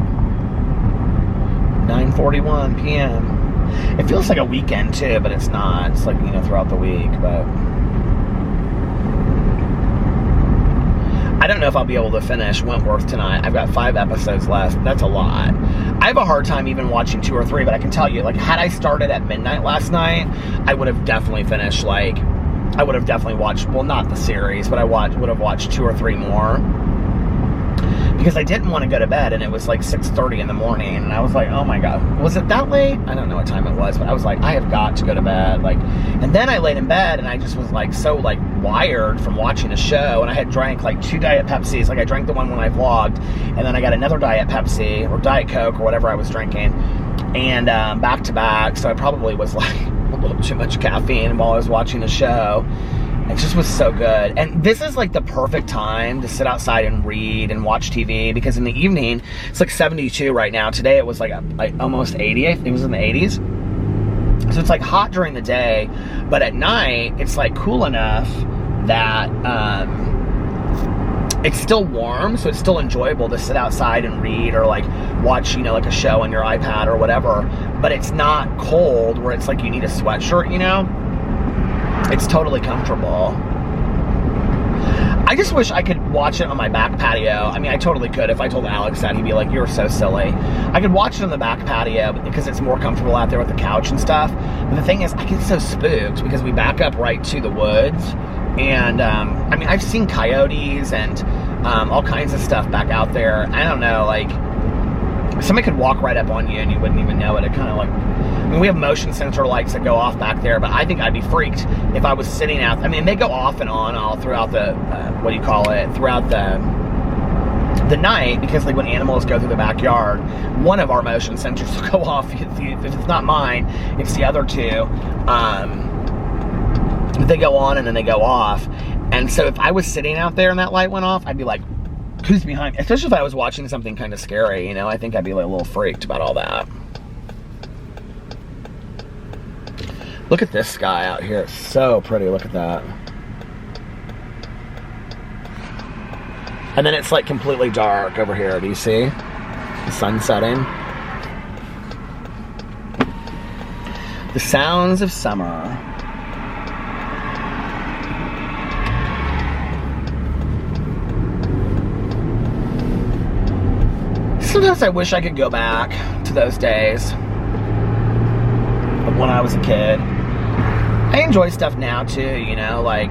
Speaker 1: 9:41 p.m. It feels like a weekend too, but it's not. It's like, you know, throughout the week, but I don't know if I'll be able to finish Wentworth tonight. I've got 5 episodes left. That's a lot. I have a hard time even watching 2 or 3, but I can tell you, like, had I started at midnight last night, I would have definitely finished, like, I would have definitely watched, well, not the series, but I would have watched 2 or 3 more. Because I didn't want to go to bed, and it was like 6:30 in the morning, and I was like, oh my god, was it that late? I don't know what time it was, but I was like, I have got to go to bed. Like, and then I laid in bed, and I just was like so like wired from watching a show, and I had drank like 2 Diet Pepsis. Like, I drank the one when I vlogged, and then I got another Diet Pepsi or Diet Coke or whatever I was drinking, and back to back. So I probably was like a little too much caffeine while I was watching the show. It just was so good. And this is like the perfect time to sit outside and read and watch TV, because in the evening, it's like 72 right now. Today it was like almost 80. It was in the 80s. So it's like hot during the day, but at night it's like cool enough that it's still warm, so it's still enjoyable to sit outside and read or like watch, you know, like a show on your iPad or whatever. But it's not cold where it's like you need a sweatshirt, you know? It's totally comfortable. I just wish I could watch it on my back patio. I mean, I totally could. If I told Alex that, he'd be like, you're so silly. I could watch it on the back patio because it's more comfortable out there with the couch and stuff. But the thing is, I get so spooked because we back up right to the woods. And, I mean, I've seen coyotes and all kinds of stuff back out there. I don't know, like, somebody could walk right up on you and you wouldn't even know it. It kind of like, I mean, we have motion sensor lights that go off back there, but I think I'd be freaked if I was sitting out. I mean, they go off and on all throughout the, throughout the night, because like when animals go through the backyard, one of our motion sensors will go off. If it's not mine, it's the other 2. They go on and then they go off. And so if I was sitting out there and that light went off, I'd be like, who's behind me? Especially if I was watching something kind of scary, you know, I think I'd be like a little freaked about all that. Look at this sky out here. It's so pretty. Look at that. And then it's like completely dark over here. Do you see? The sun setting. The sounds of summer. Sometimes I wish I could go back to those days of when I was a kid. I enjoy stuff now too, you know, like,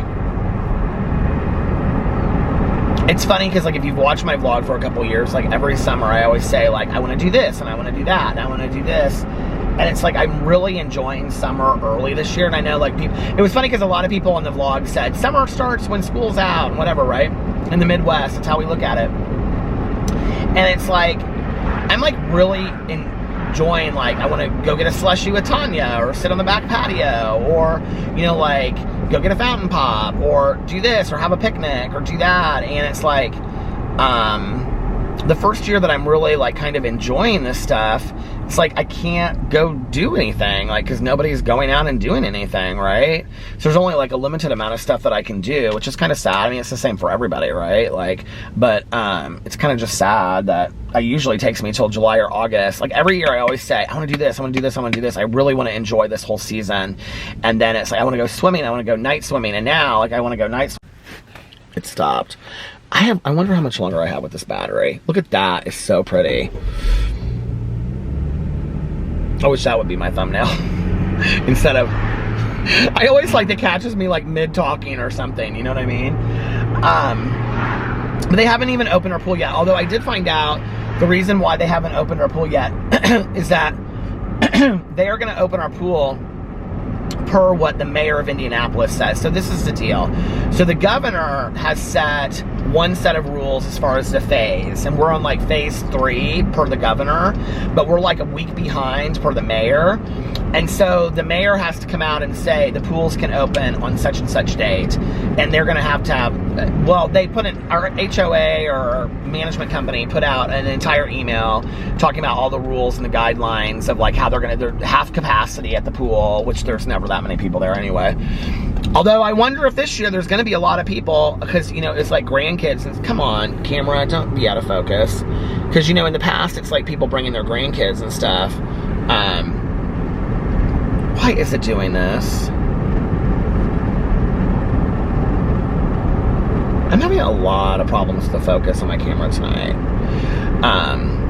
Speaker 1: it's funny because like if you've watched my vlog for a couple years, like every summer I always say like, I want to do this and I want to do that and I want to do this, and it's like I'm really enjoying summer early this year. And I know like people, it was funny because a lot of people on the vlog said summer starts when school's out and whatever, right? In the Midwest, that's how we look at it. And it's like, I'm like really enjoying, like, I want to go get a slushie with Tanya, or sit on the back patio, or, you know, like, go get a fountain pop, or do this, or have a picnic, or do that. And it's like, the first year that I'm really, like, kind of enjoying this stuff, it's like I can't go do anything, like, because nobody's going out and doing anything, right? So there's only, like, a limited amount of stuff that I can do, which is kind of sad. I mean, it's the same for everybody, right? Like, but it's kind of just sad that it usually takes me till July or August. Like, every year I always say, I want to do this, I want to do this, I want to do this. I really want to enjoy this whole season. And then it's like, I want to go swimming, I want to go night swimming. And now, like, I want to go night swimming. It stopped. I wonder how much longer I have with this battery. Look at that, it's so pretty. I wish that would be my thumbnail. Instead of, I always like that catches me like mid-talking or something, you know what I mean? But they haven't even opened our pool yet. Although I did find out the reason why they haven't opened our pool yet is that they are gonna open our pool per what the mayor of Indianapolis says. So this is the deal. So the governor has set one set of rules as far as the phase, and we're on like phase 3 per the governor, but we're like a week behind per the mayor. And so the mayor has to come out and say the pools can open on such and such date, and they're going to have, well, they put in, our HOA or management company put out an entire email talking about all the rules and the guidelines of like how they're half capacity at the pool, which there's never that many people there anyway. Although I wonder if this year there's going to be a lot of people, because, you know, it's like grandkids. And come on, camera, don't be out of focus. Because, you know, in the past, it's like people bringing their grandkids and stuff. Why is it doing this? I'm having a lot of problems with the focus on my camera tonight.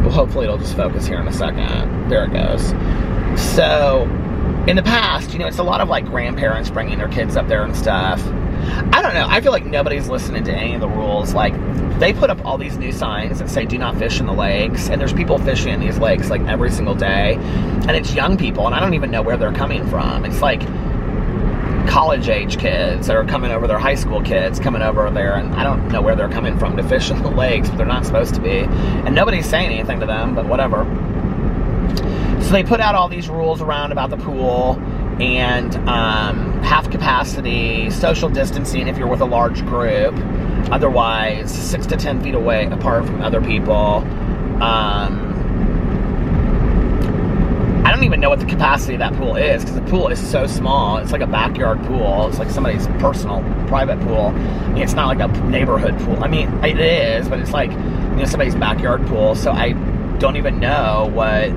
Speaker 1: Well, hopefully it'll just focus here in a second. There it goes. So, in the past, you know, it's a lot of like grandparents bringing their kids up there and stuff. I don't know. I feel like nobody's listening to any of the rules. Like, they put up all these new signs that say do not fish in the lakes, and there's people fishing in these lakes like every single day, and it's young people, and I don't even know where they're coming from. It's like college age kids that are coming over, their high school kids coming over there, and I don't know where they're coming from to fish in the lakes, but they're not supposed to be, and nobody's saying anything to them, but whatever. So they put out all these rules around about the pool, and half capacity, social distancing if you're with a large group, otherwise 6 to 10 feet away apart from other people. I don't even know what the capacity of that pool is, because the pool is so small. It's like a backyard pool. It's like somebody's personal, private pool. I mean, it's not like a neighborhood pool. I mean, it is, but it's like, you know, somebody's backyard pool. So I don't even know what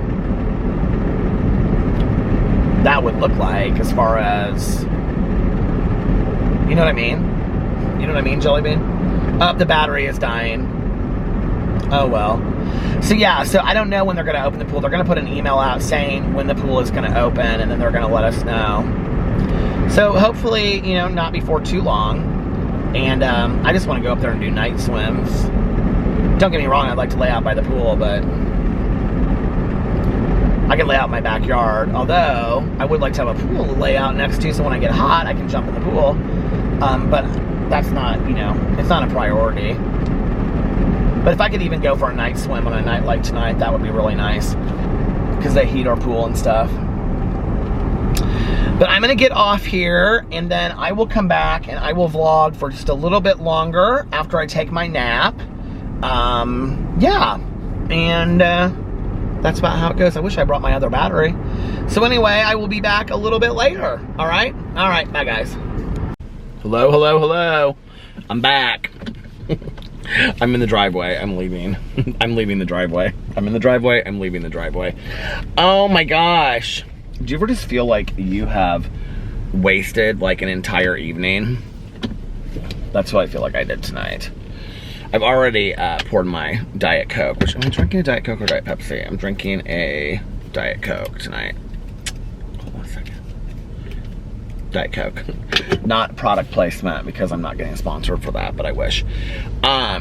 Speaker 1: that would look like as far as, you know what I mean? You know what I mean, Jellybean? Oh, the battery is dying. Oh, well. So, yeah, so I don't know when they're going to open the pool. They're going to put an email out saying when the pool is going to open, and then they're going to let us know. So, hopefully, you know, not before too long. And I just want to go up there and do night swims. Don't get me wrong, I'd like to lay out by the pool, but I can lay out in my backyard. Although, I would like to have a pool to lay out next to, so when I get hot, I can jump in the pool. But that's not, you know, it's not a priority. But if I could even go for a night swim on a night like tonight, that would be really nice, because they heat our pool and stuff. But I'm going to get off here, and then I will come back and I will vlog for just a little bit longer after I take my nap. Yeah. And that's about how it goes. I wish I brought my other battery. So anyway, I will be back a little bit later. All right? All right. Bye, guys. Hello, hello, hello. I'm back. I'm in the driveway. I'm leaving. I'm leaving the driveway. I'm in the driveway. I'm leaving the driveway. Oh my gosh. Do you ever just feel like you have wasted like an entire evening? That's what I feel like I did tonight. I've already poured my Diet Coke, which, am I drinking a Diet Coke or Diet Pepsi? I'm drinking a Diet Coke tonight. Hold on a second. Diet Coke. Not product placement, because I'm not getting sponsored for that, but I wish. I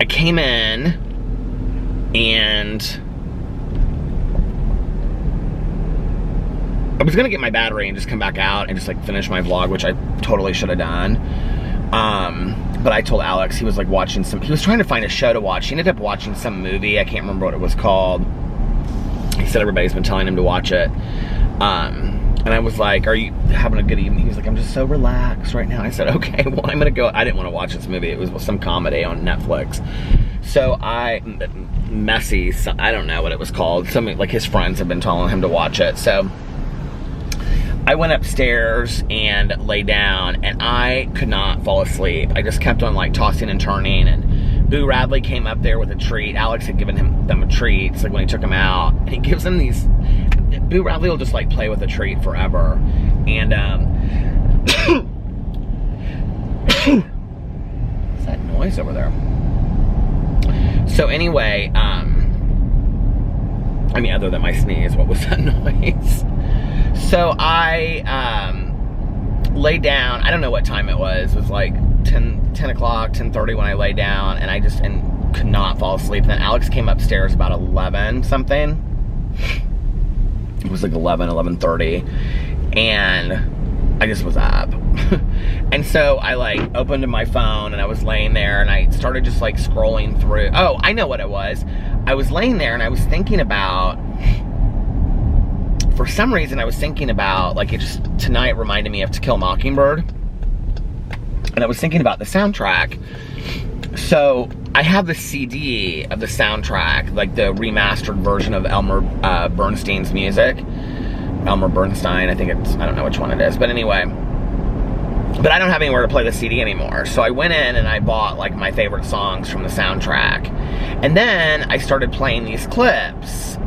Speaker 1: came in and I was gonna get my battery and just come back out and just like finish my vlog, which I totally should have done. but I told Alex, he was like watching he was trying to find a show to watch. He ended up watching some movie. I can't remember what it was called. He said everybody's been telling him to watch it. And I was like, are you having a good evening? He was like, I'm just so relaxed right now. I said, okay, well, I'm gonna go. I didn't want to watch this movie. It was some comedy on Netflix. So Messy, I don't know what it was called. Something like his friends have been telling him to watch it. So I went upstairs and lay down, and I could not fall asleep. I just kept on like tossing and turning, and Boo Radley came up there with a treat. Alex had given them a treat, so like when he took him out, and he gives them these. Boo Radley will just like play with a treat forever, and what's that noise over there? So anyway, I mean, other than my sneeze, what was that noise? So I lay down. I don't know what time it was. It was like 10 o'clock, 10:30 when I lay down, and I just could not fall asleep. And then Alex came upstairs about 11 something. It was like 11:30, and I just was up. And so I like opened my phone, and I was laying there, and I started just like scrolling through. Oh, I know what it was. I was laying there, and I was thinking about, for some reason, I was thinking about, like, tonight reminded me of To Kill a Mockingbird. And I was thinking about the soundtrack. So I have the CD of the soundtrack, like the remastered version of Elmer Bernstein's music. Elmer Bernstein, I think I don't know which one it is. But anyway, but I don't have anywhere to play the CD anymore. So I went in and I bought like my favorite songs from the soundtrack. And then I started playing these clips.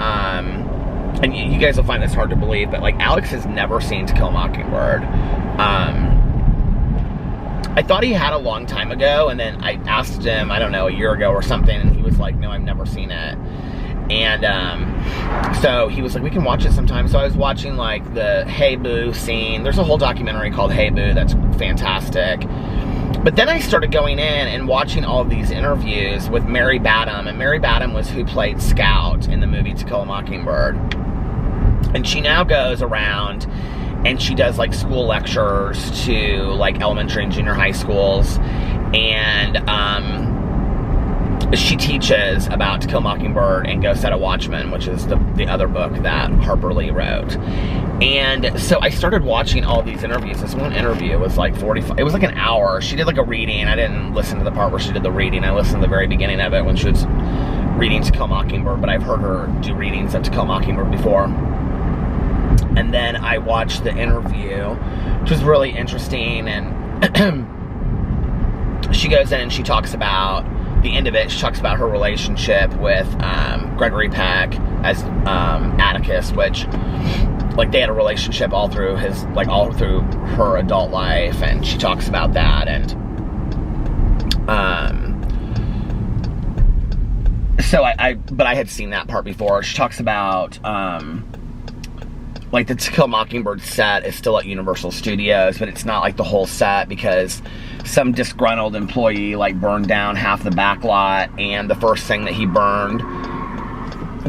Speaker 1: And you guys will find this hard to believe, but like Alex has never seen To Kill a Mockingbird. I thought he had a long time ago, and then I asked him, I don't know, a year ago or something, and he was like, no, I've never seen it. And so he was like, we can watch it sometime. So I was watching like the Hey Boo scene. There's a whole documentary called Hey Boo that's fantastic. But then I started going in and watching all of these interviews with Mary Badham, and Mary Badham was who played Scout in the movie To Kill a Mockingbird. And she now goes around and she does like school lectures to like elementary and junior high schools, and she teaches about To Kill a Mockingbird and Go Set a Watchman, which is the other book that Harper Lee wrote. And so I started watching all these interviews. This one interview was like 45, it was like an hour. She did like a reading. I didn't listen to the part where she did the reading. I listened to the very beginning of it when she was reading To Kill a Mockingbird, but I've heard her do readings of To Kill a Mockingbird before. And then I watched the interview, which was really interesting, and she goes in and she talks about the end of it. She talks about her relationship with Gregory Peck as Atticus, which like they had a relationship all through her adult life, and she talks about that. And so but I had seen that part before. She talks about like the To Kill a Mockingbird set is still at Universal Studios, but it's not like the whole set because some disgruntled employee like burned down half the back lot, and the first thing that he burned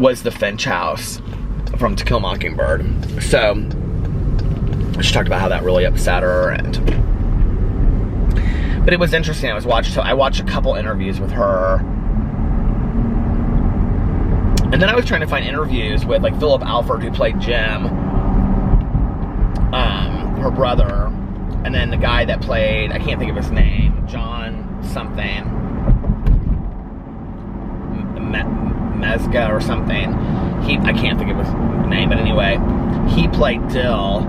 Speaker 1: was the Finch house from To Kill a Mockingbird. So she talked about how that really upset her, but it was interesting. I watched a couple interviews with her. And then I was trying to find interviews with like Philip Alford, who played Jim, her brother, and then the guy that played, I can't think of his name, John something, Mezga or something. I can't think of his name, but anyway, he played Dill.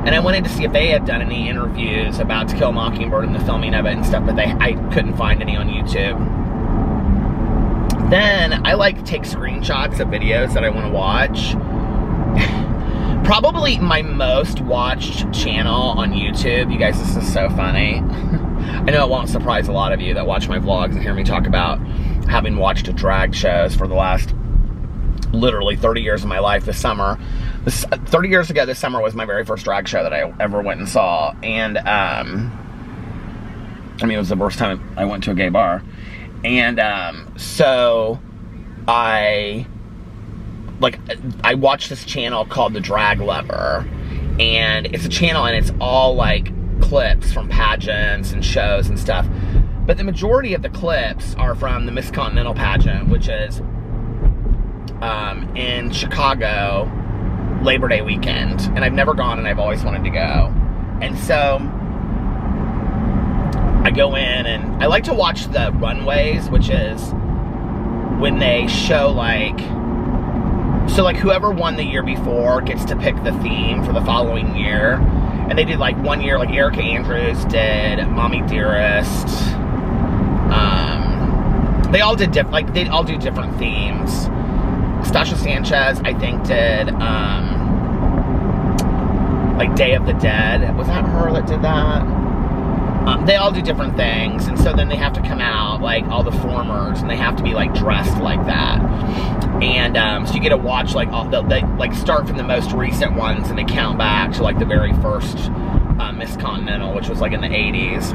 Speaker 1: And I wanted to see if they had done any interviews about To Kill a Mockingbird and the filming of it and stuff, but I couldn't find any on YouTube. Then I like take screenshots of videos that I want to watch. Probably my most watched channel on YouTube. You guys, this is so funny. I know it won't surprise a lot of you that watch my vlogs and hear me talk about having watched drag shows for the last literally 30 years of my life. This summer, 30 years ago this summer was my very first drag show that I ever went and saw. And I mean, it was the first time I went to a gay bar. And so I watched this channel called The Drag Lover, and it's a channel and it's all like clips from pageants and shows and stuff. But the majority of the clips are from the Miss Continental pageant, which is in Chicago, Labor Day weekend. And I've never gone, and I've always wanted to go. And so I go in, and I like to watch the runways, which is when they show, like, so, like, whoever won the year before gets to pick the theme for the following year. And they did, like, one year, like, Erica Andrews did Mommy Dearest. They all did they all do different themes. Stasha Sanchez, I think, did, like, Day of the Dead. Was that her that did that? They all do different things, and so then they have to come out, like, all the formers, and they have to be, like, dressed like that. And so you get to watch, like, they like start from the most recent ones, and they count back to, like, the very first Miss Continental, which was, like, in the 80s.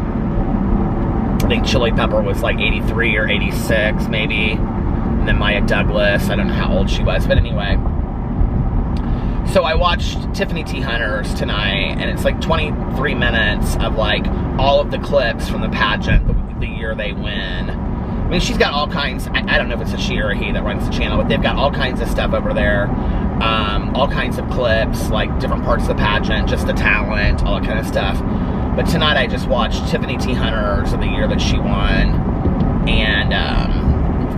Speaker 1: I think Chili Pepper was, like, 83 or 86, maybe. And then Maya Douglas, I don't know how old she was, but anyway. So I watched Tiffany T. Hunter's tonight, and it's like 23 minutes of, like, all of the clips from the pageant the year they win. I mean, she's got all kinds, I don't know if it's a she or a he that runs the channel, but they've got all kinds of stuff over there. All kinds of clips, like different parts of the pageant, just the talent, all that kind of stuff. But tonight I just watched Tiffany T. Hunter's of the year that she won, and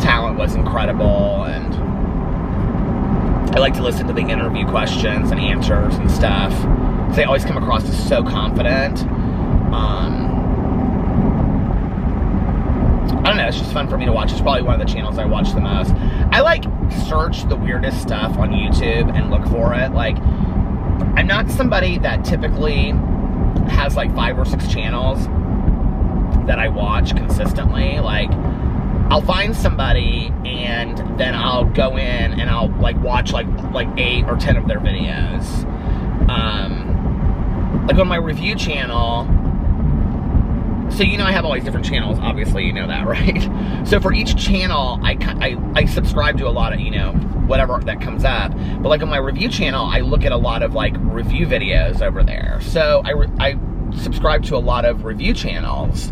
Speaker 1: talent was incredible, and I like to listen to the interview questions and answers and stuff. They always come across as so confident. I don't know, it's just fun for me to watch. It's probably one of the channels I watch the most. I, like, search the weirdest stuff on YouTube and look for it. Like, I'm not somebody that typically has, like, 5 or 6 channels that I watch consistently. Like, I'll find somebody, and then I'll go in and I'll, like, watch like 8 or 10 of their videos. Like on my review channel, so you know I have all these different channels, obviously you know that, right? So for each channel, I subscribe to a lot of, you know, whatever that comes up. But like on my review channel, I look at a lot of, like, review videos over there. So I subscribe to a lot of review channels.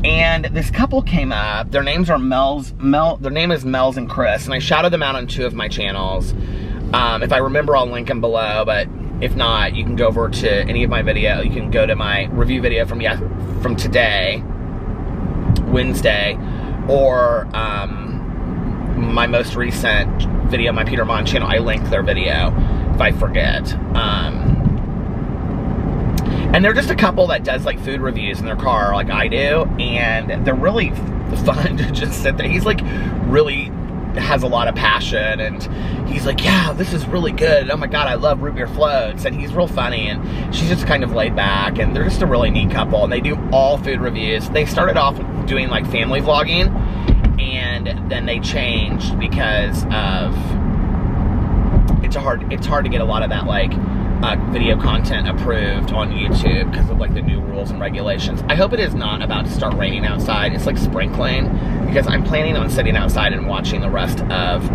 Speaker 1: And this couple came up. Their names are their name is Mel's and Chris, and I shouted them out on 2 of my channels. If I remember, I'll link them below, but if not, you can go over to any of my video. You can go to my review video from today, Wednesday, or my most recent video, my Peter Monn channel. I linked their video if I forget. And they're just a couple that does, like, food reviews in their car like I do, and they're really fun to just sit there. He's, like, really has a lot of passion, and he's like, yeah, this is really good. Oh my God, I love root beer floats. And he's real funny, and she's just kind of laid back, and they're just a really neat couple, and they do all food reviews. They started off doing, like, family vlogging, and then they changed because of it's hard to get a lot of that, like, video content approved on YouTube because of, like, the new rules and regulations. I hope it is not about to start raining outside. It's, like, sprinkling, because I'm planning on sitting outside and watching the rest of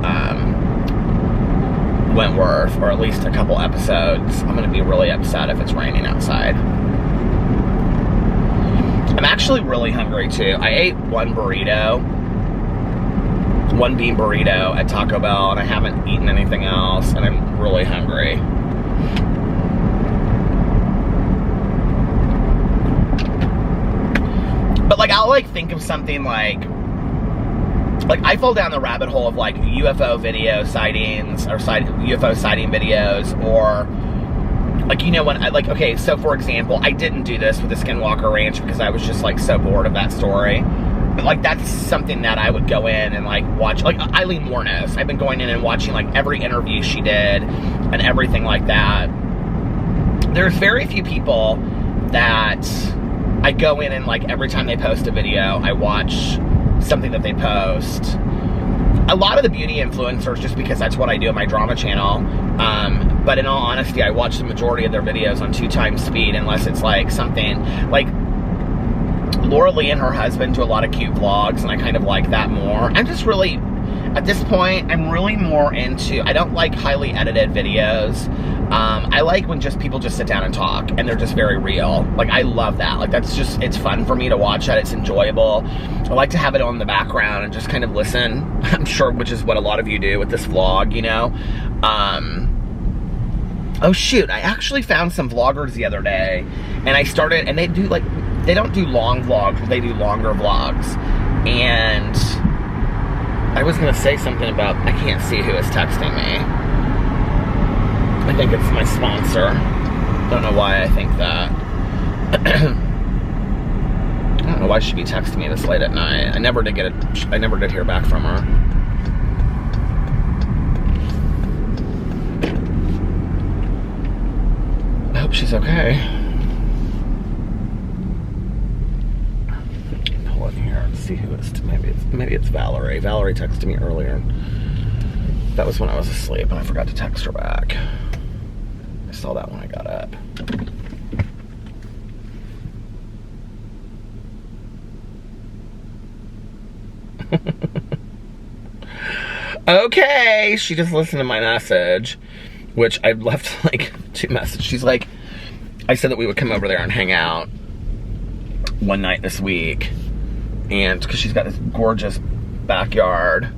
Speaker 1: Wentworth, or at least a couple episodes. I'm going to be really upset if it's raining outside. I'm actually really hungry too. I ate one bean burrito at Taco Bell, and I haven't eaten anything else, and I'm really hungry. But, like, I'll, like, think of something like I fall down the rabbit hole of, like, UFO video sightings, or UFO sighting videos, or, like, you know, when I, like, okay, so for example, I didn't do this with the Skinwalker Ranch because I was just, like, so bored of that story. But, like, that's something that I would go in and, like, watch. Like, Eileen Wuornos, I've been going in and watching, like, every interview she did and everything like that. There's very few people that I go in and, like, every time they post a video, I watch something that they post. A lot of the beauty influencers, just because that's what I do on my drama channel, but in all honesty, I watch the majority of their videos on 2x speed, unless it's, like, something, like, Laura Lee and her husband do a lot of cute vlogs, and I kind of like that more. At this point, I'm really more into, I don't like highly edited videos. I like when people just sit down and talk and they're just very real. Like, I love that. Like, that's just, it's fun for me to watch that. It's enjoyable. I like to have it on the background and just kind of listen. I'm sure, which is what a lot of you do with this vlog, you know? Oh shoot, I actually found some vloggers the other day, and I started, and they do like, they don't do long vlogs, but they do longer vlogs. And I was gonna say something about, I can't see who is texting me. I think it's my sponsor. Don't know why I think that. I don't know why she'd be texting me this late at night. I never did hear back from her. I hope she's okay. Pull in here and see who it is. Maybe it's Valerie. Valerie texted me earlier. That was when I was asleep and I forgot to text her back. I saw that when I got up. Okay, she just listened to my message, which I left like 2 messages. She's like, I said that we would come over there and hang out one night this week, and because she's got this gorgeous backyard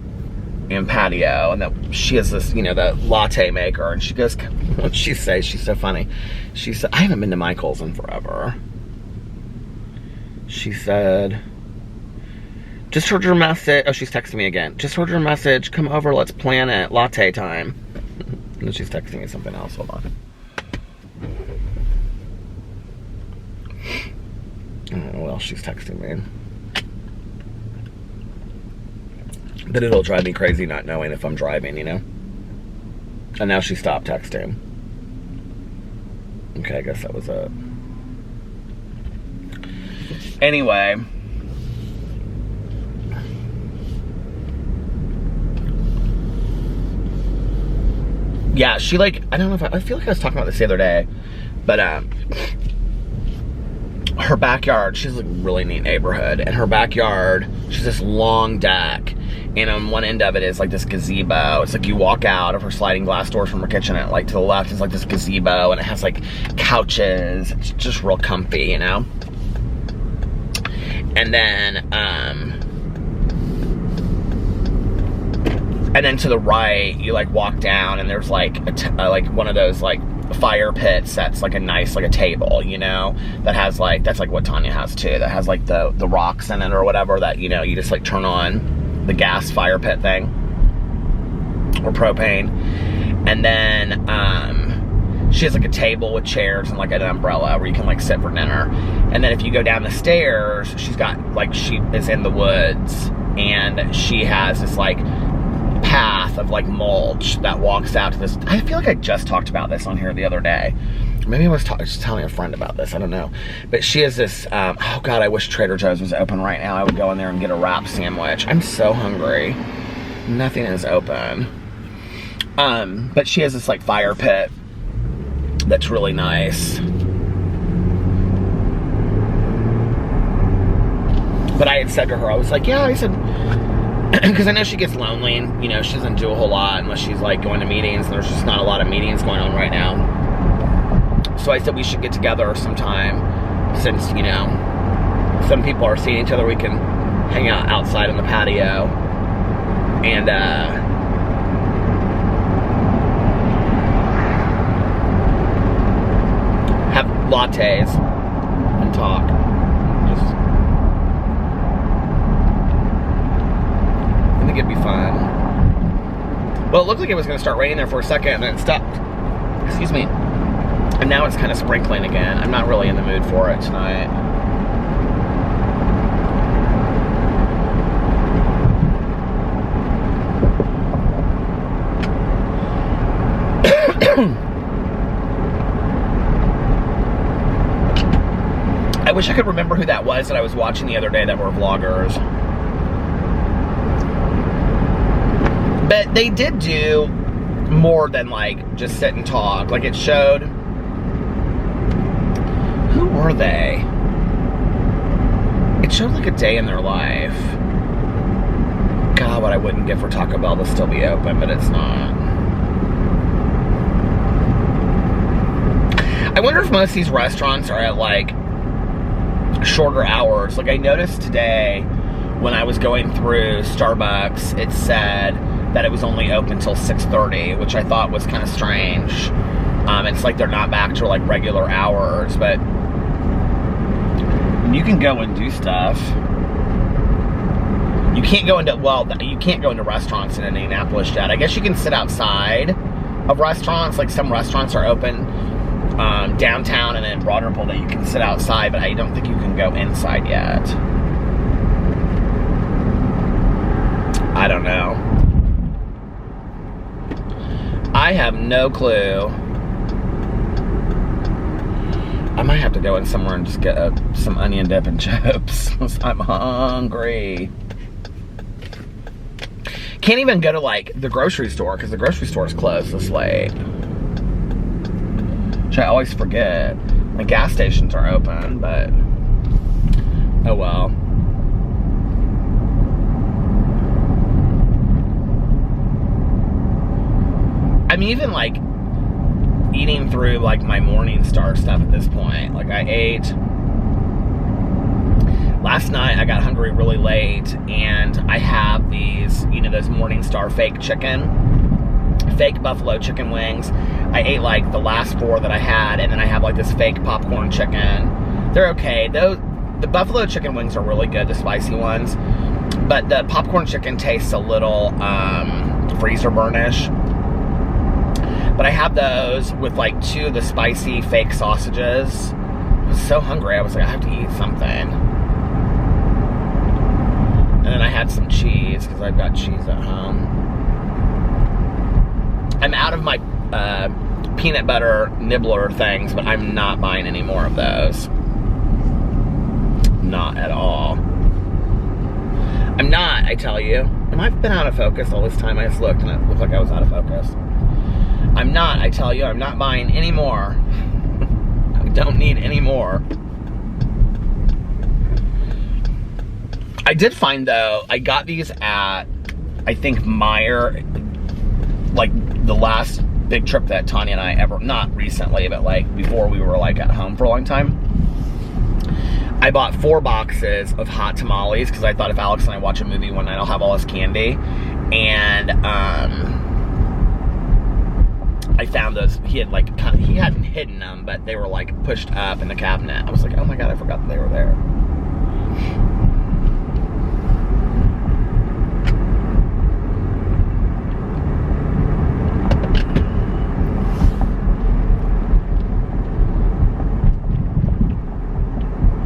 Speaker 1: and patio, and that she has this, you know, the latte maker, and she goes, what'd she say? She's so funny. She said, I haven't been to Michael's in forever. She said, just heard your message. Oh, she's texting me again. Just heard your message. Come over. Let's plan it. Latte time. And then she's texting me something else. Hold on. I don't know what else she's texting me. But it'll drive me crazy not knowing if I'm driving, you know? And now she stopped texting. Okay, I guess that was it. Anyway. Yeah, she like, I don't know if I feel like I was talking about this the other day, but her backyard, she's like a really neat neighborhood, and her backyard, she's this long deck, and on one end of it is like this gazebo. It's like you walk out of her sliding glass doors from her kitchen, and like to the left is like this gazebo, and it has like couches. It's just real comfy, you know? And then to the right, you like walk down, and there's like like one of those like fire pits that's like a nice, like a table, you know, that has like, that's like what Tanya has too, that has like the rocks in it or whatever, that, you know, you just like turn on the gas fire pit thing, or propane. And then she has like a table with chairs and like an umbrella where you can like sit for dinner. And then if you go down the stairs, she's got like, she is in the woods, and she has this like path of like mulch that walks out to this. I feel like I just talked about this on here the other day. Maybe I was just telling a friend about this, I don't know. But she has this, oh God, I wish Trader Joe's was open right now. I would go in there and get a wrap sandwich. I'm so hungry. Nothing is open. But she has this like fire pit that's really nice. But I had said to her, I was like, yeah, I said, because I know she gets lonely, and, you know, she doesn't do a whole lot unless she's like going to meetings, and there's just not a lot of meetings going on right now. So I said we should get together sometime, since, you know, some people are seeing each other. We can hang out outside on the patio and have lattes and talk. I think it'd be fun. Well, it looked like it was going to start raining there for a second, and then it stopped. Excuse me. And now it's kind of sprinkling again. I'm not really in the mood for it tonight. I wish I could remember who that was that I was watching the other day that were vloggers. But they did do more than like just sit and talk. Like it showed, who were they? It showed like a day in their life. God, what I wouldn't give for Taco Bell to still be open, but it's not. I wonder if most of these restaurants are at like shorter hours. Like I noticed today when I was going through Starbucks, it said that it was only open till 6:30, which I thought was kind of strange. It's like they're not back to like regular hours, but you can go and do stuff. You can't go into, well, you can't go into restaurants in Indianapolis yet. I guess you can sit outside of restaurants. Like some restaurants are open downtown and in Broaderpool that you can sit outside, but I don't think you can go inside yet. I don't know. I have no clue. I might have to go in somewhere and just get some onion dip and chips. I'm hungry. Can't even go to like the grocery store because the grocery store is closed this late. Which I always forget. My gas stations are open, but oh well. I'm even like eating through like my Morningstar stuff at this point. Like I ate last night, I got hungry really late, and I have these, you know, those Morningstar fake buffalo chicken wings. I ate like the last 4 that I had, and then I have like this fake popcorn chicken. They're okay. The buffalo chicken wings are really good, the spicy ones, but the popcorn chicken tastes a little freezer burnish. But I have those with like 2 of the spicy fake sausages. I was so hungry, I was like, I have to eat something. And then I had some cheese, because I've got cheese at home. I'm out of my peanut butter nibbler things, but I'm not buying any more of those. Not at all. I'm not, I tell you. Am I been out of focus all this time? I just looked and it looked like I was out of focus. I'm not, I tell you, I'm not buying any more. I don't need any more. I did find, though, I got these at, I think, Meijer, like, the last big trip that Tanya and I ever, not recently, but, like, before we were, like, at home for a long time. I bought 4 boxes of hot tamales, because I thought if Alex and I watch a movie one night, I'll have all his candy. And, I found those, he hadn't hidden them, but they were, like, pushed up in the cabinet. I was like, oh my God, I forgot that they were there.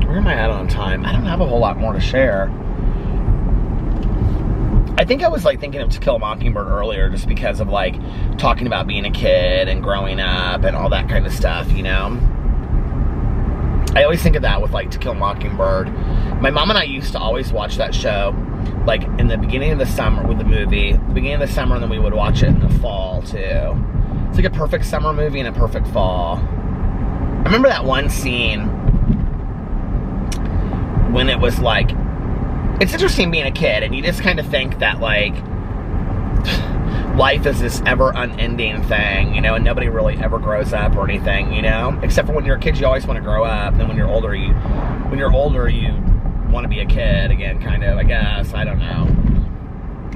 Speaker 1: Where am I at on time? I don't have a whole lot more to share. I think I was like thinking of To Kill a Mockingbird earlier just because of like talking about being a kid and growing up and all that kind of stuff, you know? I always think of that with like To Kill a Mockingbird. My mom and I used to always watch that show like in the beginning of the summer with the movie, the beginning of the summer, and then we would watch it in the fall too. It's like a perfect summer movie and a perfect fall. I remember that one scene when it was like, it's interesting being a kid, and you just kind of think that, like, life is this ever unending thing, you know, and nobody really ever grows up or anything, you know? Except for when you're a kid, you always want to grow up, and then when you're older, you want to be a kid again, kind of, I guess. I don't know.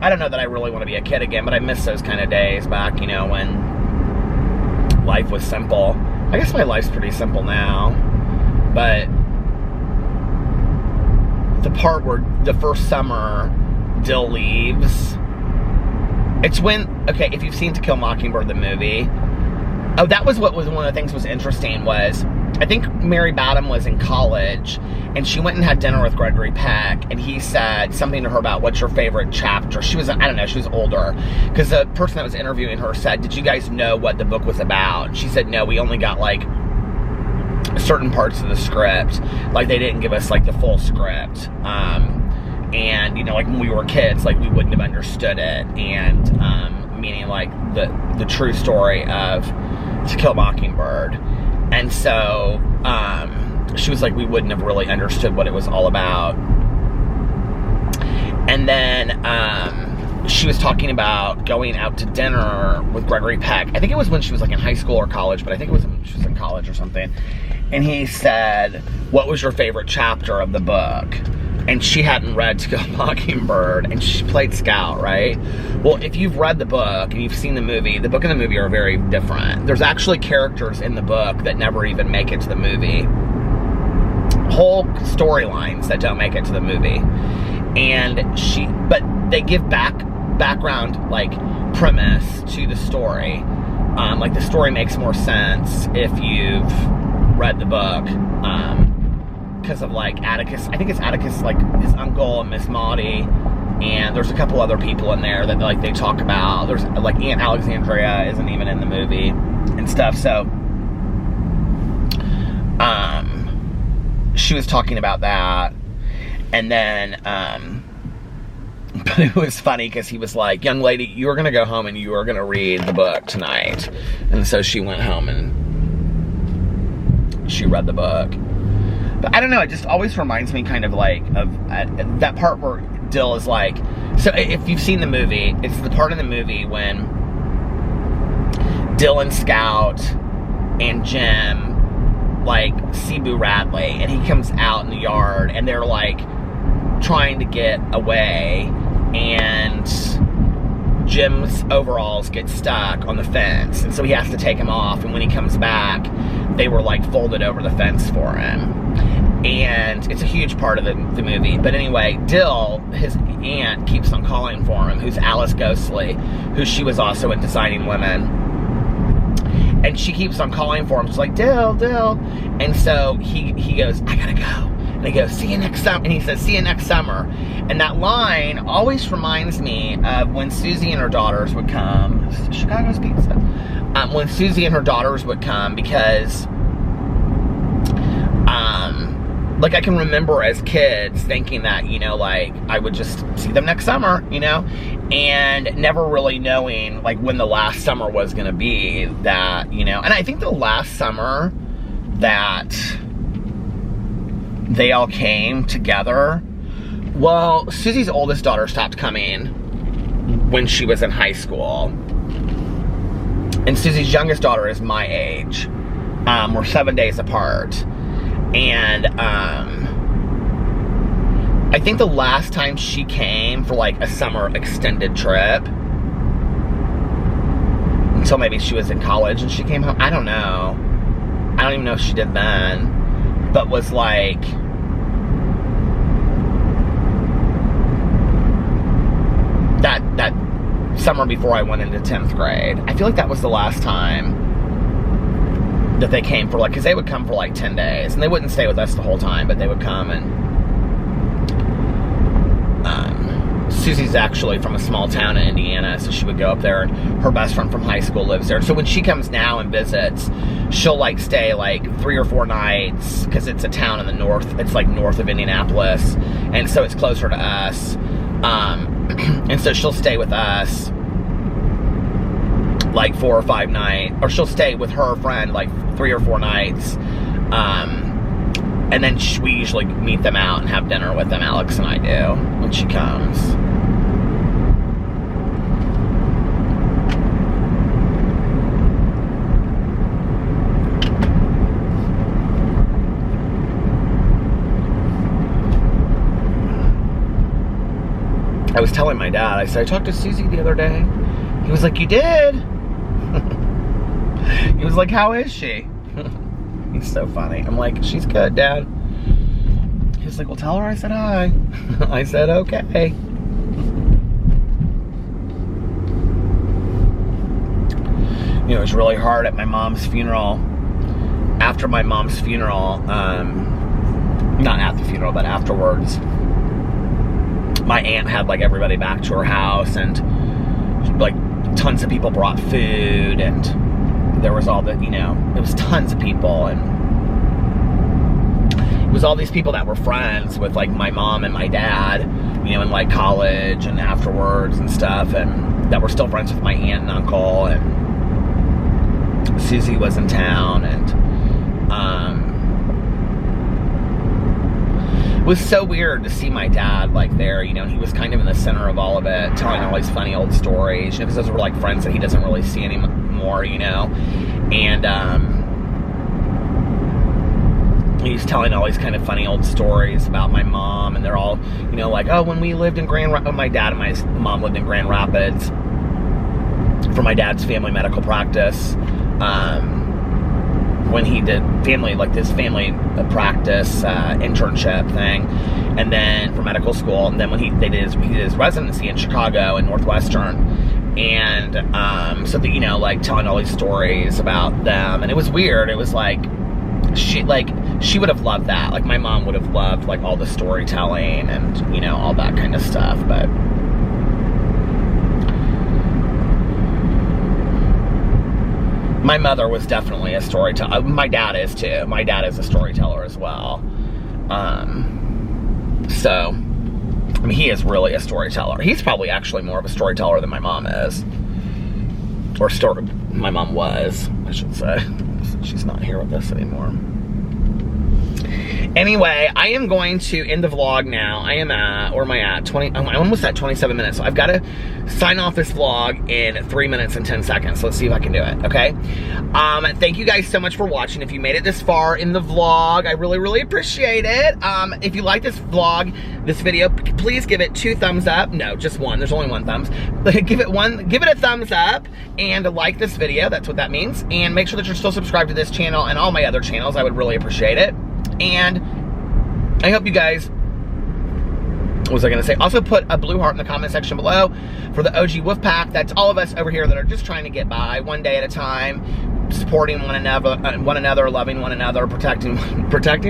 Speaker 1: I don't know that I really want to be a kid again, but I miss those kind of days back, you know, when life was simple. I guess my life's pretty simple now, but the part where the first summer Dill leaves, it's when, okay, if you've seen To Kill a Mockingbird, the movie, oh, that was what was one of the things was interesting was, I think Mary Badham was in college, and she went and had dinner with Gregory Peck, and he said something to her about, what's your favorite chapter? She was, I don't know, she was older, because the person that was interviewing her said, did you guys know what the book was about? And she said, no, we only got, like, certain parts of the script. Like, they didn't give us, like, the full script. And, you know, like, when we were kids, like, we wouldn't have understood it. And, meaning, like, the true story of To Kill a Mockingbird. And so, she was like, we wouldn't have really understood what it was all about. And then, she was talking about going out to dinner with Gregory Peck. I think it was when she was like in high school or college, but I think it was when she was in college or something. And he said, what was your favorite chapter of the book? And she hadn't read To Kill a Mockingbird, and she played Scout, right? Well, if you've read the book and you've seen the movie, the book and the movie are very different. There's actually characters in the book that never even make it to the movie. Whole storylines that don't make it to the movie. But they give background, like, premise to the story. Like, the story makes more sense if you've read the book. Because of, like, Atticus, I think it's Atticus, like, his uncle and Miss Maudie, and there's a couple other people in there that, like, they talk about. There's, like, Aunt Alexandria isn't even in the movie and stuff, so, she was talking about that, and then, but it was funny, because he was like, young lady, you are going to go home and you are going to read the book tonight, and so she went home and she read the book. But I don't know, it just always reminds me kind of like of that part where Dill is like, so if you've seen the movie, it's the part in the movie when Dill and Scout and Jim like see Boo Radley, and he comes out in the yard and they're like trying to get away, and Jim's overalls get stuck on the fence, and so he has to take them off, and when he comes back, they were like folded over the fence for him. And it's a huge part of the movie. But anyway, Dill, his aunt, keeps on calling for him, who's Alice Ghostly, who she was also in Designing Women. And she keeps on calling for him. She's like, Dill, Dill. And so he goes, I gotta go. And he goes, see you next summer. And he says, see you next summer. And that line always reminds me of when Susie and her daughters would come. Chicago's Pizza. When Susie and her daughters would come, because like, I can remember as kids thinking that, you know, like, I would just see them next summer, you know, and never really knowing, like, when the last summer was going to be that, you know. And I think the last summer that they all came together, well, Susie's oldest daughter stopped coming when she was in high school. And Susie's youngest daughter is my age. We're 7 days apart. And, I think the last time she came for, like, a summer extended trip, until maybe she was in college and she came home, I don't know. I don't even know if she did then, but was, like, that summer before I went into 10th grade. I feel like that was the last time that they came for, like, because they would come for like 10 days, and they wouldn't stay with us the whole time, but they would come. And Susie's actually from a small town in Indiana, so she would go up there, and her best friend from high school lives there. So when she comes now and visits, she'll like stay like 3 or 4 nights, because it's a town in the north. It's like north of Indianapolis, and so it's closer to us. And so she'll stay with us like 4 or 5 nights, or she'll stay with her friend like 3 or 4 nights, and then we usually meet them out and have dinner with them, Alex and I do, when she comes. I was telling my dad, I said, I talked to Susie the other day. He was like, you did? He was like, how is she? He's so funny. I'm like, she's good, Dad. He was like, well, tell her I said hi. I said, okay. You know, it was really hard at my mom's funeral. After my mom's funeral, not at the funeral, but afterwards, my aunt had like everybody back to her house, and like tons of people brought food, and there was all the, you know, it was tons of people, and it was all these people that were friends with like my mom and my dad, you know, in like college and afterwards and stuff, and that were still friends with my aunt and uncle, and Susie was in town, and it was so weird to see my dad like there, you know, and he was kind of in the center of all of it, telling all these funny old stories, you know, because those were like friends that he doesn't really see anymore, you know, and he's telling all these kind of funny old stories about my mom, and they're all, you know, like, oh, when we lived in my dad and my mom lived in Grand Rapids for my dad's family medical practice, when he did this family practice internship thing, and then for medical school, and then when he did his residency in Chicago and Northwestern, and so that, you know, like telling all these stories about them, and it was weird. It was like she would have loved that. Like my mom would have loved like all the storytelling and, you know, all that kind of stuff, but my mother was definitely a storyteller. My dad is too. My dad is a storyteller as well. So, I mean, he is really a storyteller. He's probably actually more of a storyteller than my mom is. Or my mom was, I should say. She's not here with us anymore. Anyway, I am going to end the vlog now. I am at, where am I at? I'm almost at 27 minutes. So I've got to sign off this vlog in 3 minutes and 10 seconds. So let's see if I can do it, okay? Thank you guys so much for watching. If you made it this far in the vlog, I really, really appreciate it. If you like this vlog, this video, please give it 2 thumbs up. No, just 1. There's only 1 thumbs. Give it a thumbs up and like this video. That's what that means. And make sure that you're still subscribed to this channel and all my other channels. I would really appreciate it. And I hope you guys, what was I going to say? Also put a blue heart in the comment section below for the OG Wolf Pack. That's all of us over here that are just trying to get by one day at a time, supporting one another, loving one another, protecting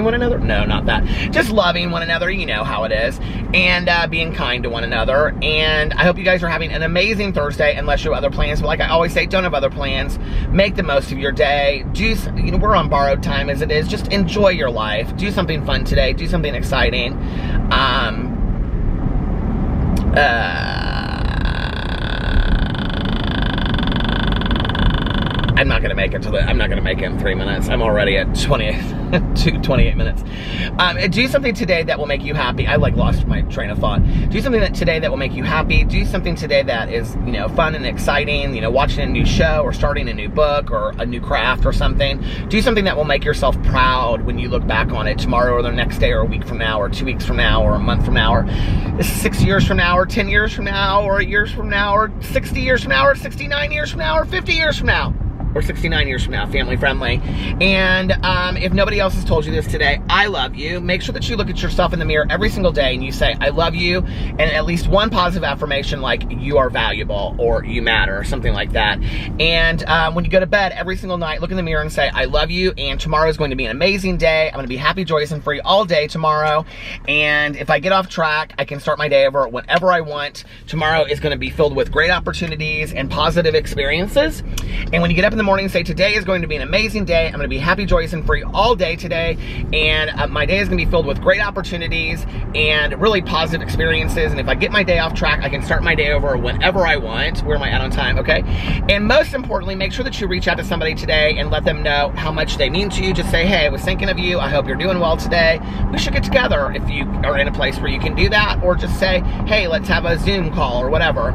Speaker 1: one another. No, not that. Just loving one another. You know how it is, and being kind to one another. And I hope you guys are having an amazing Thursday, unless you have other plans. But like I always say, don't have other plans. Make the most of your day. You know, we're on borrowed time as it is. Just enjoy your life. Do something fun today. Do something exciting. I'm not gonna make it in 3 minutes. I'm already at 28 minutes. Do something today that will make you happy. I lost my train of thought. Do something today that will make you happy. Do something today that is, you know, fun and exciting. You know, watching a new show or starting a new book or a new craft or something. Do something that will make yourself proud when you look back on it tomorrow or the next day or a week from now or 2 weeks from now or a month from now or 6 years from now or 10 years from now or 8 years from now or 60 years from now or 69 years from now or 50 years from now. Or 69 years from now, family friendly. And if nobody else has told you this today, I love you. Make sure that you look at yourself in the mirror every single day and you say, I love you, and at least one positive affirmation like you are valuable or you matter or something like that. And when you go to bed every single night, look in the mirror and say, I love you, and tomorrow is going to be an amazing day. I'm going to be happy, joyous, and free all day tomorrow. And if I get off track, I can start my day over whenever I want. Tomorrow is going to be filled with great opportunities and positive experiences. And when you get up in the morning, say today is going to be an amazing day. I'm going to be happy, joyous, and free all day today, and my day is going to be filled with great opportunities and really positive experiences. And if I get my day off track, I can start my day over whenever I want. Where am I at on time? Okay. And most importantly, make sure that you reach out to somebody today and let them know how much they mean to you. Just say, hey, I was thinking of you. I hope you're doing well today. We should get together if you are in a place where you can do that, or just say, hey, let's have a Zoom call or whatever.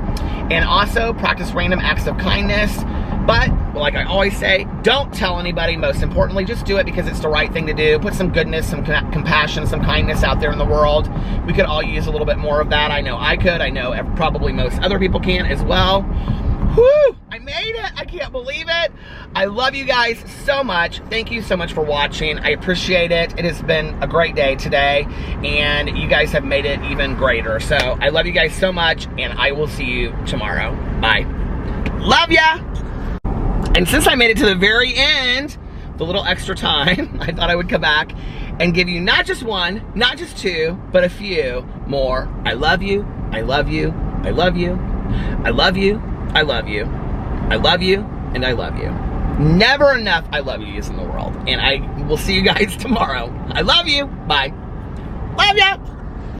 Speaker 1: And also practice random acts of kindness. But, like I always say, don't tell anybody. Most importantly, just do it because it's the right thing to do. Put some goodness, some compassion, some kindness out there in the world. We could all use a little bit more of that. I know I could. I know probably most other people can as well. Whew! I made it! I can't believe it! I love you guys so much. Thank you so much for watching. I appreciate it. It has been a great day today, and you guys have made it even greater. So, I love you guys so much, and I will see you tomorrow. Bye. Love ya! And since I made it to the very end, the little extra time, I thought I would come back and give you not just one, not just two, but a few more. I love you, I love you, I love you, I love you, I love you, I love you, and I love you. Never enough I love yous in the world. And I will see you guys tomorrow. I love you. Bye. Love ya.